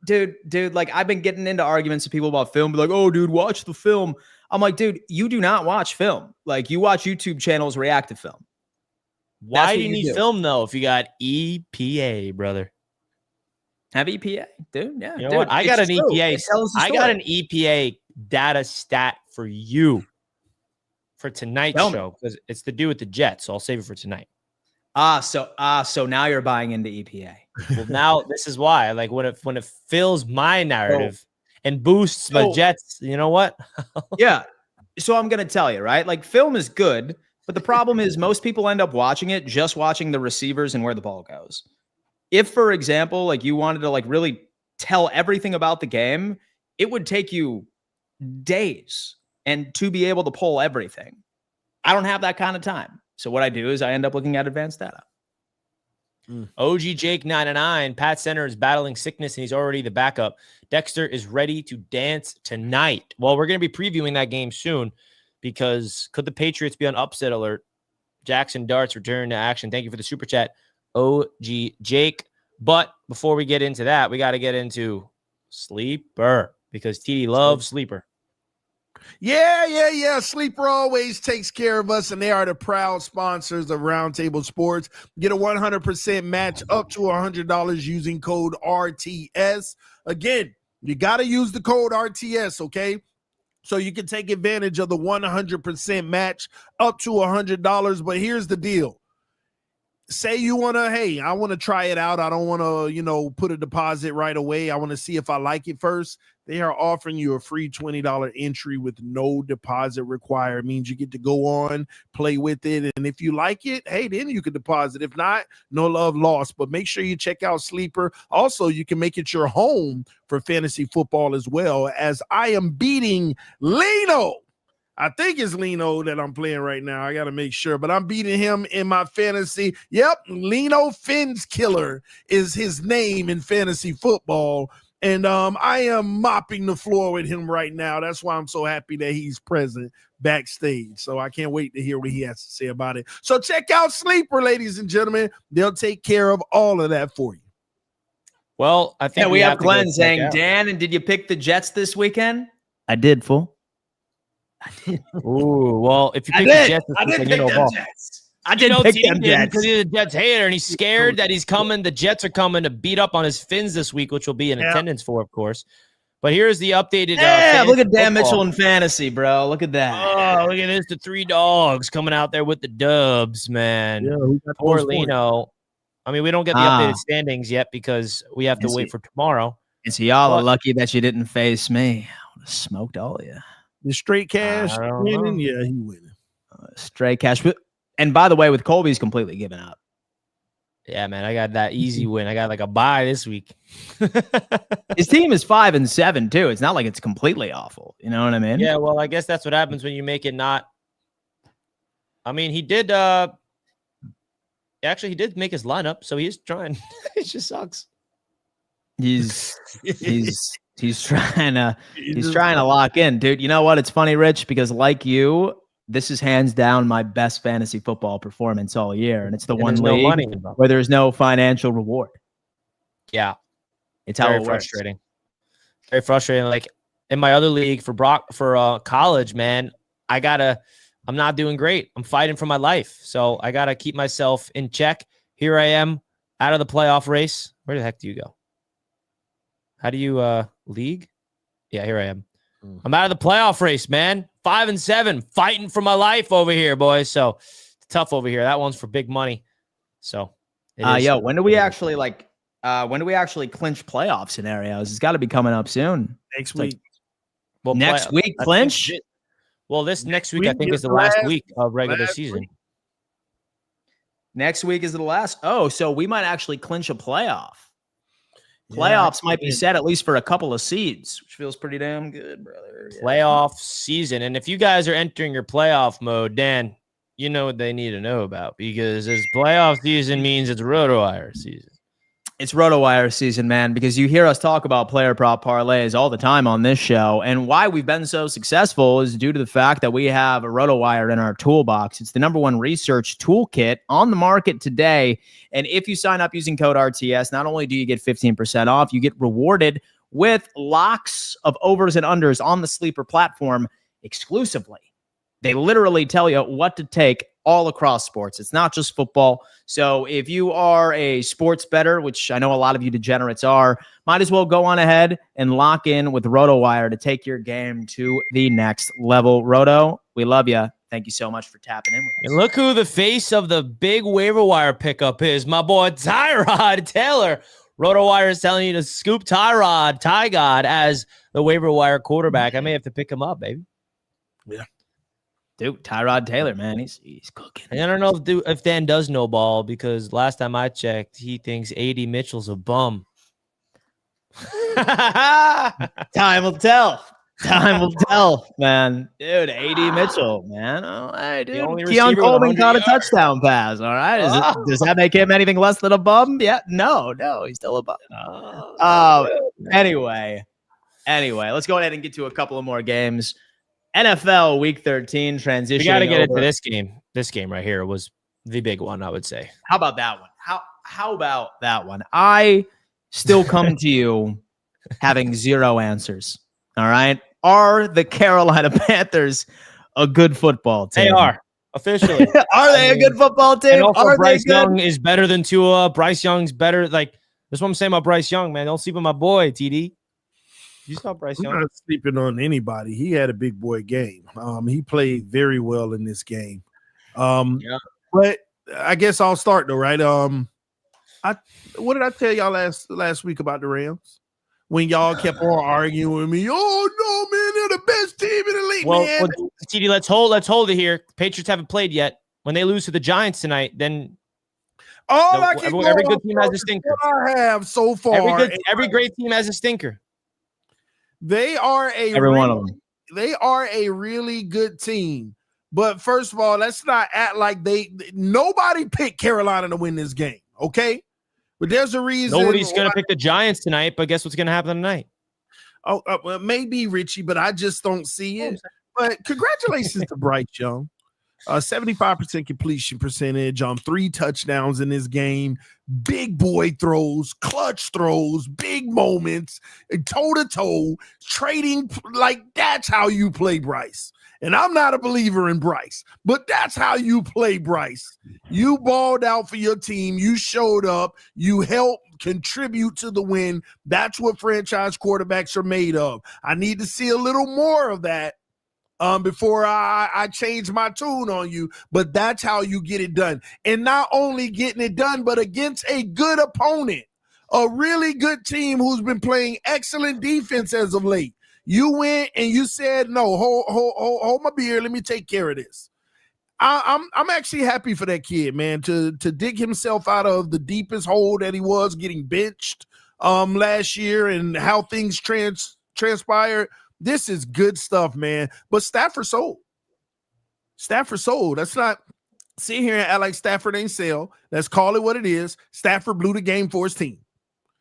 dude, I've been getting into arguments with people about film. Be like, oh, dude, watch the film. I'm like, dude, you do not watch film. You watch YouTube channels react to film. Why do you need film, though, if you got EPA, brother? Have EPA, dude? Yeah. You know what? I got an EPA. I got an EPA data stat for you for tonight's show because it's to do with the Jets. So I'll save it for tonight. So now you're buying into EPA. Well, now this is why. When it fills my narrative and boosts my Jets, you know what? Yeah. So I'm gonna tell you, right? Film is good. But the problem is most people end up watching it, just watching the receivers and where the ball goes. If, for example, you wanted to really tell everything about the game, it would take you days and to be able to pull everything. I don't have that kind of time. So what I do is I end up looking at advanced data. OG Jake 99, Pat Center is battling sickness and he's already the backup. Dexter is ready to dance tonight. Well, we're going to be previewing that game soon. Because could the Patriots be on upset alert? Jackson Darts return to action. Thank you for the super chat, OG Jake. But before we get into that, we got to get into Sleeper because TD loves Sleeper. Yeah. Sleeper always takes care of us, and they are the proud sponsors of Roundtable Sports. Get a 100% match up to $100 using code RTS. Again, you got to use the code RTS, okay? So you can take advantage of the 100% match up to $100. But here's the deal. Say you want to, I want to try it out. I don't want to, put a deposit right away. I want to see if I like it first. They are offering you a free $20 entry with no deposit required. It means you get to go on, play with it. And if you like it, then you can deposit. If not, no love lost. But make sure you check out Sleeper. Also, you can make it your home for fantasy football as well, as I am beating Lino. I think it's Lino that I'm playing right now. I got to make sure, but I'm beating him in my fantasy. Yep, Lino Fins Killer is his name in fantasy football. And I am mopping the floor with him right now. That's why I'm so happy that he's present backstage. So I can't wait to hear what he has to say about it. So check out Sleeper, ladies and gentlemen. They'll take care of all of that for you. Well, I think we have Glenn saying, Dan, and did you pick the Jets this weekend? I did, fool. Ooh, well, if you pick the Jets, I did pick them Jets. I did pick them Jets because he's a Jets hater and he's scared that he's coming. The Jets are coming to beat up on his Fins this week, which will be in attendance for, of course. But here's the updated. Look at Dan Mitchell in fantasy, bro. Look at that. Oh, look at this. The 3 dogs coming out there with the dubs, man. Yeah, poor Lino. I mean, we don't get the updated standings yet because we have to wait for tomorrow. And so y'all are lucky that you didn't face me. I would have smoked all of you. The straight cash winning? Yeah, he winning. Straight cash. And by the way, with Colby's completely given up. Yeah, man, I got that easy win. I got like a bye this week. His team is 5-7 too. It's not like it's completely awful. You know what I mean? Yeah, well, I guess that's what happens when you make it not. I mean, he did. Actually, he did make his lineup, so he's trying. It just sucks. He's trying to lock in, dude. You know what? It's funny, Rich, because like you, this is hands down my best fantasy football performance all year, and it's the one league where there's no financial reward. Yeah, it's how it frustrating. Very frustrating. Like in my other league for college, man, I'm not doing great. I'm fighting for my life, so I gotta keep myself in check. Here I am, out of the playoff race. Where the heck do you go? How do you league? Yeah, here I am. I'm out of the playoff race, man. 5-7, fighting for my life over here, boys. So it's tough over here. That one's for big money. So, when do we actually clinch playoff scenarios? It's got to be coming up soon. Next week. Well, next week clinch. This next week I think is the last week of regular season. Next week is the last. Oh, so we might actually clinch a playoff. Playoffs might be set at least for a couple of seeds, which feels pretty damn good, brother. Playoff season. And if you guys are entering your playoff mode, Dan, you know what they need to know about, because this playoff season means it's RotoWire season. It's RotoWire season, man, because you hear us talk about player prop parlays all the time on this show. And why we've been so successful is due to the fact that we have a RotoWire in our toolbox. It's the #1 research toolkit on the market today. And if you sign up using code RTS, not only do you get 15% off, you get rewarded with locks of overs and unders on the Sleeper platform exclusively. They literally tell you what to take all across sports. It's not just football. So if you are a sports bettor, which I know a lot of you degenerates are, might as well go on ahead and lock in with RotoWire to take your game to the next level. Roto, we love you. Thank you so much for tapping in with us. And look who the face of the big waiver wire pickup is. My boy Tyrod Taylor. RotoWire is telling you to scoop Ty God as the waiver wire quarterback. I may have to pick him up, baby. Yeah. Dude, Tyrod Taylor, man, he's cooking. And I don't know if Dan does know ball, because last time I checked, he thinks A.D. Mitchell's a bum. Time will tell. Time will tell, man. Dude, A.D. Mitchell, man. Oh, hey, dude. Keon Coleman caught a touchdown pass, all right? Does that make him anything less than a bum? Yeah, no, he's still a bum. Anyway, let's go ahead and get to a couple of more games. NFL Week 13 transition. We got to get into this game. This game right here was the big one, I would say. How about that one? How about that one? I still come to you having zero answers. All right. Are the Carolina Panthers a good football team? They are, officially. Are they a good football team? And also, are Bryce Young is better than Tua. Bryce Young's better. Like, that's what I'm saying about Bryce Young, man. Don't sleep on my boy, TD. You saw Bryce Young. I'm not sleeping on anybody. He had a big boy game. He played very well in this game. But I guess I'll start though, right? What did I tell y'all last week about the Rams? When y'all kept on arguing with me, oh no, man, they're the best team in the league, man. Well, TD, let's hold it here. Patriots haven't played yet. When they lose to the Giants tonight, then every good team has a stinker. I have so far. Every great team has a stinker. They are one of them. They are a really good team. But first of all, let's not act like nobody picked Carolina to win this game. Okay. But there's a reason. Nobody's going to pick the Giants tonight, but guess what's going to happen tonight? Well, maybe Richie, but I just don't see it. But congratulations to Bryce Young. 75% completion percentage on 3 touchdowns in this game. Big boy throws, clutch throws, big moments, toe-to-toe, trading. Like, that's how you play Bryce. And I'm not a believer in Bryce, but that's how you play Bryce. You balled out for your team. You showed up. You helped contribute to the win. That's what franchise quarterbacks are made of. I need to see a little more of that before I change my tune on you. But that's how you get it done. And not only getting it done, but against a good opponent, a really good team who's been playing excellent defense as of late. You went and you said, no, hold my beer. Let me take care of this. I'm actually happy for that kid, man, to dig himself out of the deepest hole that he was, getting benched last year, and how things transpired. This is good stuff, man. But Stafford sold. Let's not sit here and act like Stafford ain't sell. Let's call it what it is. Stafford blew the game for his team.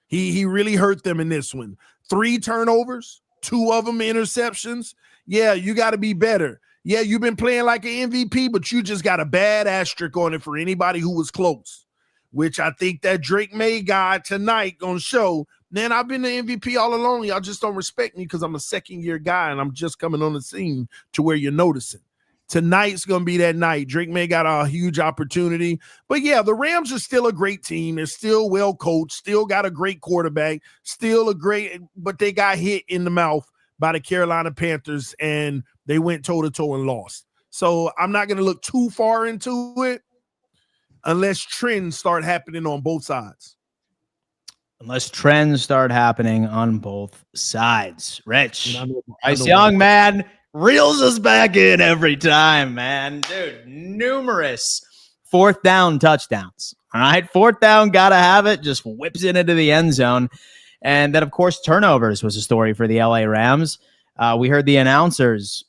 He really hurt them in this one. 3 turnovers. 2 of them interceptions. Yeah, you got to be better. Yeah, you've been playing like an MVP, but you just got a bad asterisk on it for anybody who was close, which I think that Drake May guy tonight going to show. Man, I've been the MVP all along. Y'all just don't respect me because I'm a second-year guy and I'm just coming on the scene to where you're noticing. Tonight's going to be that night. Drake May got a huge opportunity. But, yeah, the Rams are still a great team. They're still well coached, still got a great quarterback, but they got hit in the mouth by the Carolina Panthers, and they went toe-to-toe and lost. So I'm not going to look too far into it unless trends start happening on both sides. Unless trends start happening on both sides. Rich, Bryce Young, man, reels us back in every time, man. Dude, numerous 4th down touchdowns. All right, 4th down, gotta have it. Just whips it into the end zone. And then, of course, turnovers was a story for the LA Rams. We heard the announcers,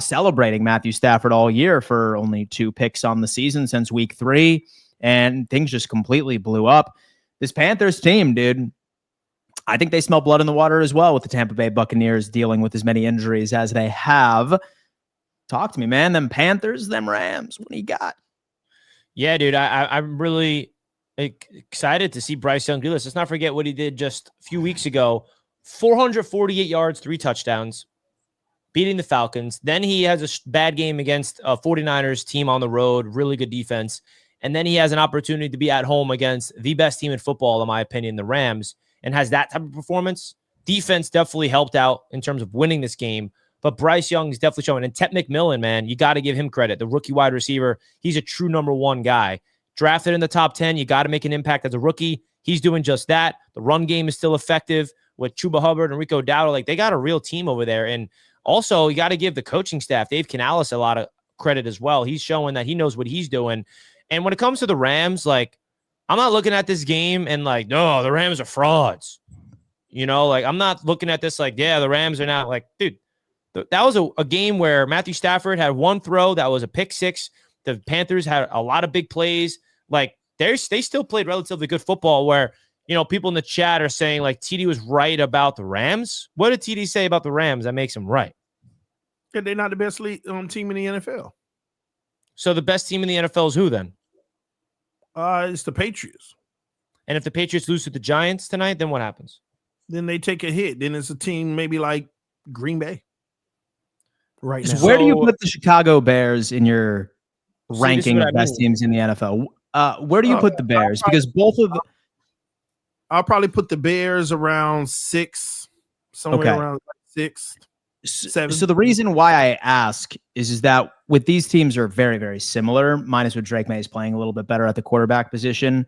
celebrating Matthew Stafford all year for only 2 picks on the season since week 3. And things just completely blew up. This Panthers team, dude, I think they smell blood in the water as well with the Tampa Bay Buccaneers dealing with as many injuries as they have. Talk to me, man. Them Panthers, them Rams, what do you got? Yeah, dude, I'm really excited to see Bryce Young do this. Let's not forget what he did just a few weeks ago. 448 yards, 3 touchdowns, beating the Falcons. Then he has a bad game against a 49ers team on the road, really good defense. And then he has an opportunity to be at home against the best team in football, in my opinion, the Rams, and has that type of performance. Defense definitely helped out in terms of winning this game, but Bryce Young is definitely showing. And Ted McMillan, man, you got to give him credit. The rookie wide receiver, he's a true number 1 guy. Drafted in the top 10, you got to make an impact as a rookie. He's doing just that. The run game is still effective with Chuba Hubbard and Rico Dowdle. Like, they got a real team over there. And also, you got to give the coaching staff, Dave Canales, a lot of credit as well. He's showing that he knows what he's doing. And when it comes to the Rams, like, I'm not looking at this game and like, no, the Rams are frauds. I'm not looking at this like, yeah, the Rams are not like, dude, that was a game where Matthew Stafford had 1 throw that was a pick 6. The Panthers had a lot of big plays. Like, they still played relatively good football where, people in the chat are saying like TD was right about the Rams. What did TD say about the Rams that makes him right? Yeah, they're not the best team in the NFL. So the best team in the NFL is who then? It's the Patriots. And if the Patriots lose to the Giants tonight, then what happens? Then they take a hit. Then it's a team maybe like Green Bay. Right now. Where do you put the Chicago Bears in your ranking of best teams in the NFL? Where do you put the Bears? Because both of them. I'll probably put the Bears around 6, somewhere around 6, 7. So the reason why I ask is that with these teams are very, very similar, minus what Drake May is playing a little bit better at the quarterback position,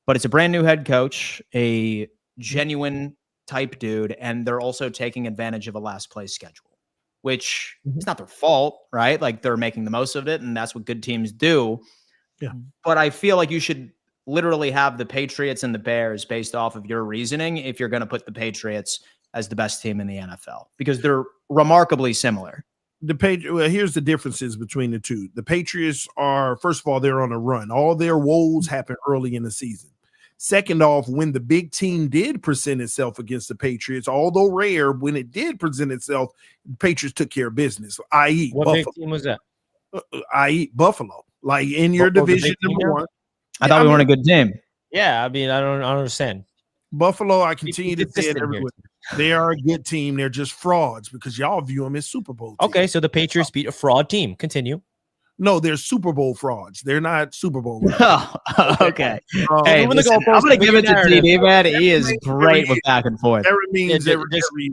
but it's a brand new head coach, a genuine type dude, and they're also taking advantage of a last place schedule, which is not their fault, right? Like, they're making the most of it, and that's what good teams do. Yeah. But I feel like you should literally have the Patriots and the Bears based off of your reasoning if you're going to put the Patriots as the best team in the NFL, because they're remarkably similar. Here's the differences between the two. The Patriots are, first of all, they're on a run. All their woes happen early in the season. Second off, when the big team did present itself against the Patriots, although rare, when it did present itself, the Patriots took care of business, i.e. What Buffalo. big team was that? I.e. Buffalo. Like in your division, number one. I thought we weren't a good team. Yeah, I mean, I don't understand. Buffalo, I continue to say it every here. week. They are a good team. They're just frauds because y'all view them as Super Bowl teams. Okay, so the Patriots beat a fraud team. Continue. No, they're Super Bowl frauds. They're not Super Bowl. Okay. Hey, listen, I'm going to give it to TD, man. He is great with back and forth. Every means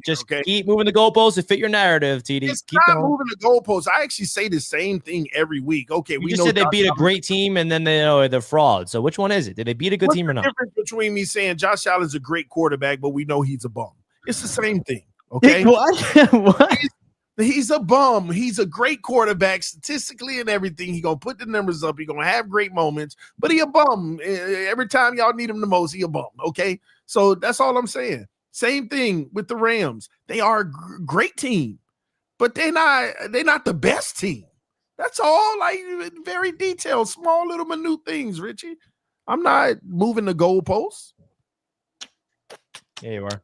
just keep moving the goalposts to fit your narrative, TD. It's keep not going. moving the goalposts. I actually say the same thing every week. Okay, we just said they beat a great team and then they're fraud. So which one is it? Did they beat a good team or not? What's the difference between me saying Josh Allen's a great quarterback, but we know he's a bum? It's the same thing. Okay. What? He's a bum. He's a great quarterback statistically and everything. He's going to put the numbers up. He's going to have great moments, but he a bum. Every time y'all need him the most, he a bum. Okay. So that's all I'm saying. Same thing with the Rams. They are a great team, but they're not the best team. That's all. Like very detailed, small little minute things, Richie. I'm not moving the goalposts. Yeah, you are.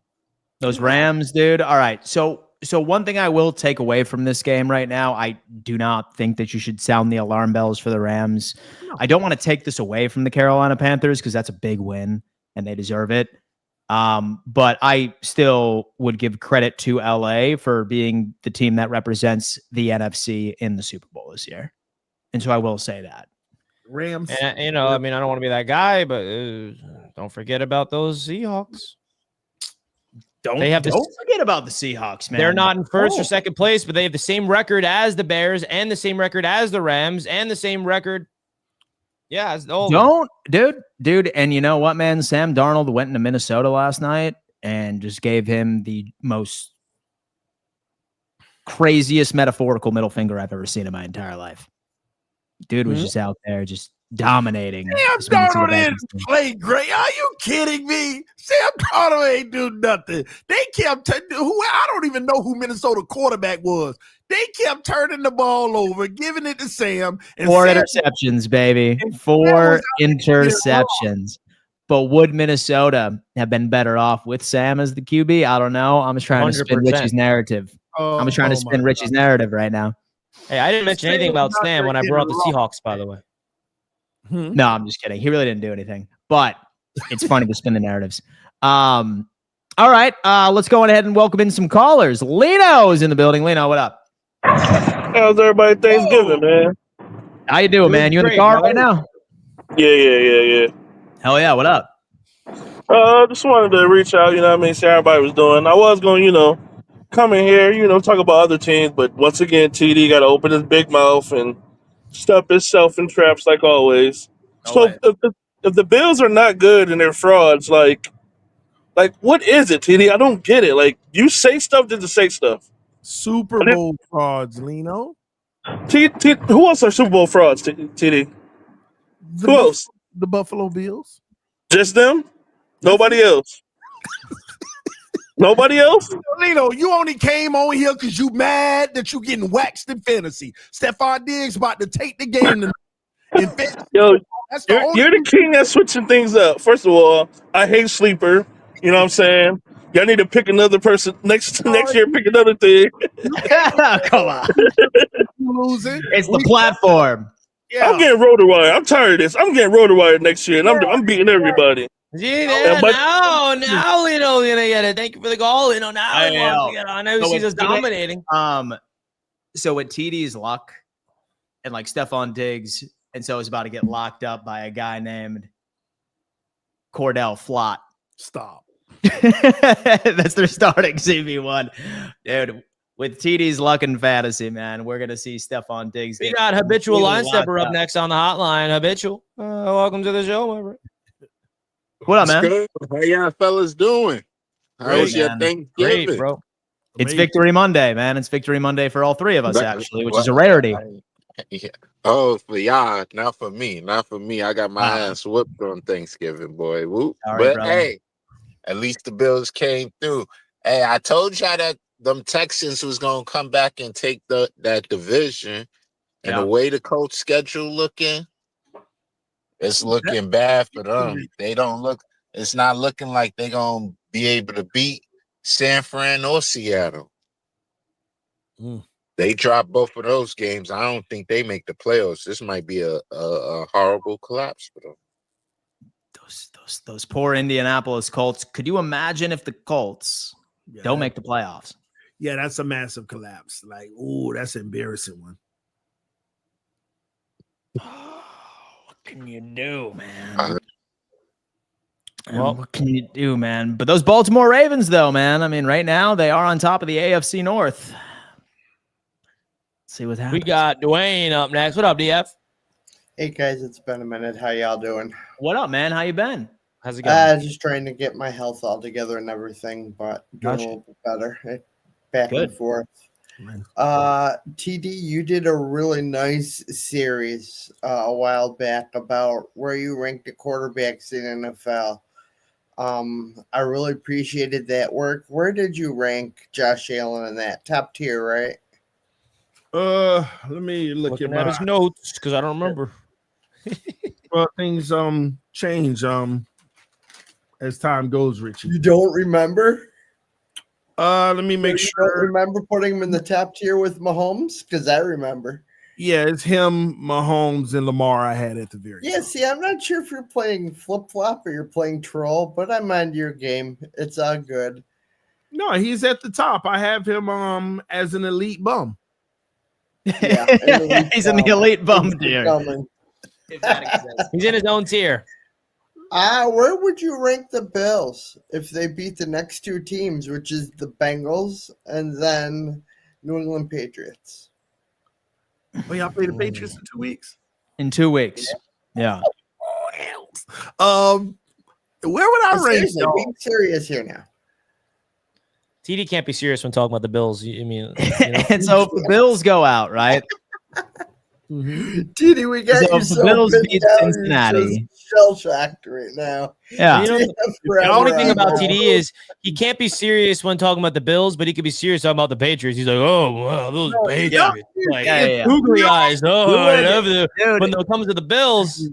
Those Rams, dude. All right. So one thing I will take away from this game right now, I do not think that you should sound the alarm bells for the Rams. No. I don't want to take this away from the Carolina Panthers because that's a big win and they deserve it. But I still would give credit to LA for being the team that represents the NFC in the Super Bowl this year. And so I will say that. Rams. And, I mean, I don't want to be that guy, but don't forget about those Seahawks. Don't forget about the Seahawks, man. They're not in first or second place, but they have the same record as the Bears and the same record as the Rams and the same record. Yeah. Dude. And you know what, man? Sam Darnold went into Minnesota last night and just gave him the most craziest metaphorical middle finger I've ever seen in my entire life. Dude was just out there just dominating. Sam Darnold didn't play great. Are you kidding me? Sam Darnold ain't do nothing. They kept I don't even know who Minnesota quarterback was. They kept turning the ball over, giving it to Sam. And Four interceptions, baby. 4 interceptions. But would Minnesota have been better off with Sam as the QB? I don't know. I'm just trying to spin Richie's narrative. I'm just trying to spin Richie's narrative right now. Hey, I didn't mention anything about Sam when I brought up the Seahawks, by the way. No, I'm just kidding. He really didn't do anything. But it's funny to spin the narratives. All right. Let's go ahead and welcome in some callers. Lino is in the building. Lino, what up? How's everybody Thanksgiving, man? How you doing, man? You in the car right now? Yeah. Hell yeah. What up? Just wanted to reach out, you know what I mean, see how everybody was doing. I was going, come in here, talk about other teams, but once again, TD got to open his big mouth and stuff himself in traps like always. If the Bills are not good and they're frauds, like what is it, TD? I don't get it. Like, you say stuff just to say stuff. Super Bowl frauds, Lino. Who else are Super Bowl frauds, TD? Who else? The Buffalo Bills. Just them? Nobody else? Nobody else? Lino, you only came on here because you mad that you getting waxed in fantasy. Stephon Diggs about to take the game in fantasy. Yo, you're the king at switching things up. First of all, I hate sleeper. You know what I'm saying? Y'all need to pick another person next year. Pick another thing. Come on. Losing. It's the platform. Yeah. I'm getting RotoWire. I'm tired of this. I'm getting RotoWire next year, and I'm beating everybody. Gee, now Lino's gonna get it. Thank you for the call, Lino. Now he wants to get on. Now he's just dominating. So with TD's luck and like Stephon Diggs, and so it's about to get locked up by a guy named Cordell Flott. Stop. That's their starting CB1. Dude, with TD's luck and fantasy, man, we're going to see Stephon Diggs. We got Habitual Line Stepper up next on the hotline. Habitual, welcome to the show, my friend. What up, man? Good. How y'all fellas doing? How was your Thanksgiving? Great, bro. It's Victory Monday, man. It's Victory Monday for all three of us, actually, which is a rarity. Yeah. Oh, for y'all, not for me. Not for me. I got my ass whooped on Thanksgiving, boy. Whoop. Sorry, but hey, at least the Bills came through. Hey, I told y'all that them Texans was gonna come back and take that division, and the way the coach schedule looking, it's looking bad for them. They don't look it's not looking like they're going to be able to beat San Fran or Seattle. They drop both of those games. I don't think they make the playoffs. This might be a horrible collapse for them. Those poor Indianapolis Colts. Could you imagine if the Colts don't make the playoffs? Yeah, that's a massive collapse. Like, ooh, that's an embarrassing one. What can you do, man? Well, what can you do, man? But those Baltimore Ravens, though, man. I mean, right now they are on top of the AFC North. Let's see what happens. We got Dwayne up next. What up, DF? Hey guys, it's been a minute. How y'all doing? What up, man? How you been? How's it going? Just trying to get my health all together and everything, but doing Gotcha. a little bit better. Back Good. and forth. TD, you did a really nice series a while back about where you ranked the quarterbacks in NFL. I really appreciated that work. Where did you rank Josh Allen in that? Top tier, right? Let me look Looking at his notes because I don't remember. Well, things change as time goes, Richie. You don't remember? Let me make You don't sure. remember putting him in the top tier with Mahomes? Because I remember. Yeah, it's him, Mahomes, and Lamar I had at the very Yeah, top. see, I'm not sure if you're playing flip-flop or you're playing troll, but I mind your game. It's all good. No, he's at the top. I have him as an elite bum. Yeah, He's in the elite bum tier. Coming. He's in his own tier. Where would you rank the Bills if they beat the next two teams, which is the Bengals and then New England Patriots? Oh, y'all play the Patriots in 2 weeks. In 2 weeks. Yeah. Where would I rank? Seriously, being serious here now. TD can't be serious when talking about the Bills. I mean, And so if the Bills go out, right? TD, we got So you if the so Bills pinned beat down, you're Cincinnati. just shell-shocked right now. Yeah. You know, the Forever only thing on about that. TD is he can't be serious when talking about the Bills, but he could be serious talking about the Patriots. He's like, oh, wow, those Patriots. Like, Yeah. googly eyes. Oh, I love the, Dude. when it comes to the Bills.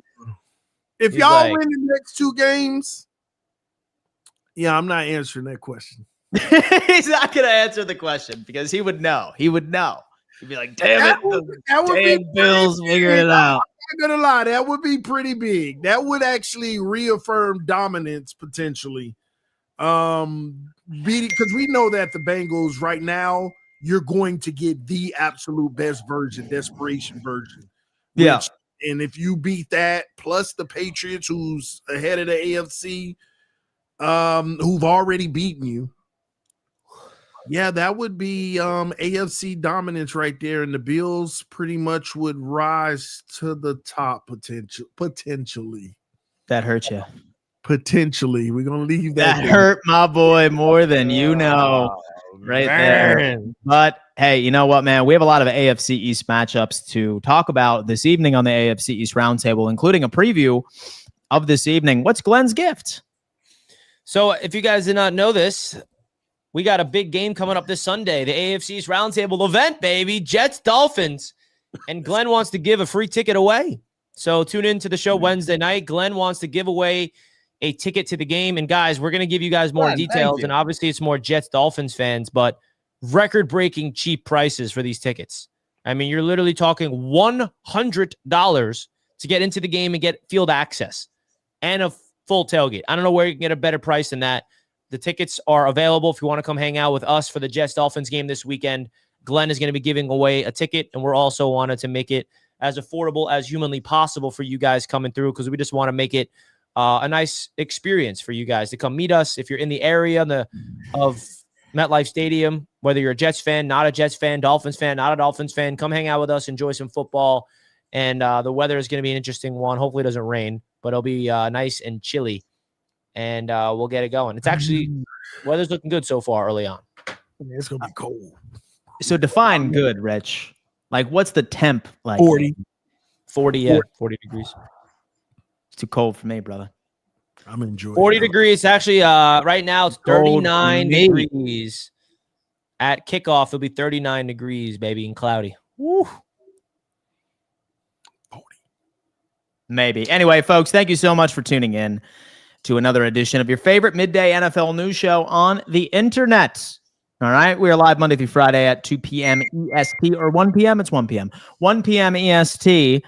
If He's y'all like- win the next 2 games, yeah, I'm not answering that question. He's not going to answer the question because he would know. He would know. He'd be like, damn That it. would Damn be Bills pretty figured it big. out. I'm not gonna lie, that would be pretty big. That would actually reaffirm dominance potentially. Because we know that the Bengals right now, you're going to get the absolute best version, desperation version. Yeah. And if you beat that, plus the Patriots, who's ahead of the AFC, who've already beaten you. Yeah, that would be AFC dominance right there, and the Bills pretty much would rise to the top potentially. That hurt you. Potentially, we're gonna leave that. That hurt my boy more than you know. Right there. Man. But hey, you know what, man? We have a lot of AFC East matchups to talk about this evening on the AFC East Roundtable, including a preview of this evening. What's Glenn's gift? So if you guys did not know this, we got a big game coming up this Sunday, the AFC East Roundtable event, baby. Jets, Dolphins. And Glenn wants to give a free ticket away. So tune in to the show Wednesday night. Glenn wants to give away a ticket to the game. And guys, we're going to give you guys more details. And obviously it's more Jets, Dolphins fans, but record-breaking cheap prices for these tickets. I mean, you're literally talking $100 to get into the game and get field access and a full tailgate. I don't know where you can get a better price than that. The tickets are available if you want to come hang out with us for the Jets Dolphins game this weekend. Glenn is going to be giving away a ticket, and we're also wanted to make it as affordable as humanly possible for you guys coming through because we just want to make it a nice experience for you guys to come meet us. If you're in the area of MetLife Stadium, whether you're a Jets fan, not a Jets fan, Dolphins fan, not a Dolphins fan, come hang out with us, enjoy some football. And the weather is going to be an interesting one. Hopefully it doesn't rain, but it'll be nice and chilly. And we'll get it going. It's actually, weather's looking good so far early on. It's gonna be cold. So define good, Rich. Like, what's the temp like? 40. 40 degrees. It's too cold for me, brother. I'm enjoying 40 it. degrees. Actually, right now it's Cold 39 for me. degrees. At kickoff, it'll be 39 degrees, baby, and cloudy. Woo. Maybe. Anyway, folks, thank you so much for tuning in to another edition of your favorite midday NFL news show on the internet. All right. We are live Monday through Friday at 2 p.m. EST or 1 p.m. It's 1 p.m. 1 p.m. EST.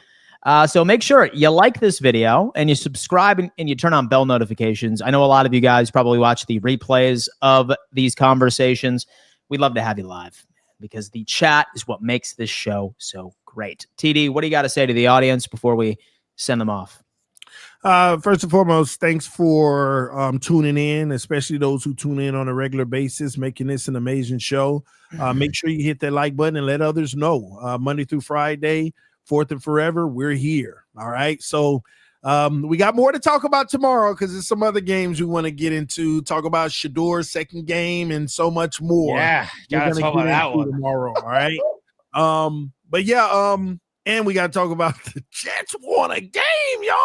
So make sure you like this video and you subscribe and you turn on bell notifications. I know a lot of you guys probably watch the replays of these conversations. We'd love to have you live because the chat is what makes this show so great. TD, what do you got to say to the audience before we send them off? First and foremost, thanks for tuning in, especially those who tune in on a regular basis, making this an amazing show. Make sure you hit that like button and let others know. Monday through Friday, fourth and forever, we're here. All right. So we got more to talk about tomorrow because there's some other games we want to get into, talk about Shador's second game and so much more. Yeah, gotta talk about that one tomorrow. All right. But yeah, and we got to talk about the Jets won a game, y'all.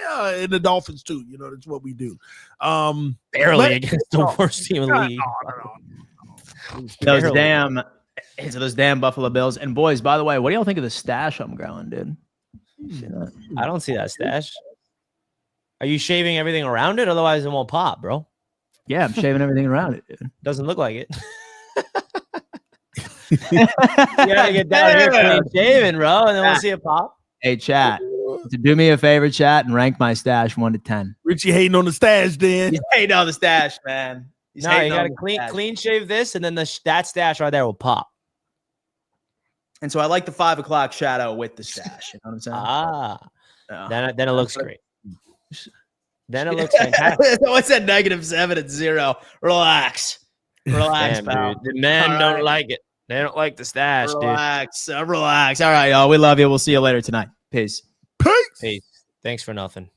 Yeah, and the Dolphins too. You know, that's what we do. Barely against the worst team in the league. Those damn Buffalo Bills. And boys, by the way, what do y'all think of the stash I'm growing, dude? I don't see that stash. Are you shaving everything around it? Otherwise, it won't pop, bro. Yeah, I'm shaving everything around it, dude. Doesn't look like it. You gotta get down here clean shaven, bro, and then we'll see it pop. Hey, chat. Do me a favor, chat, and rank my stash 1 to 10. Richie hating on the stash, Dan. He's hating on the stash, man. No, you gotta clean shave this, and then that stash right there will pop. And so I like the 5 o'clock shadow with the stash. You know what I'm saying? Then it looks great. Then it looks fantastic. What's that -7 and 0? Relax, Damn, pal. Dude. The men don't like it. They don't like the stash, relax. All right, y'all. We love you. We'll see you later tonight. Peace. Peace. Peace. Thanks for nothing.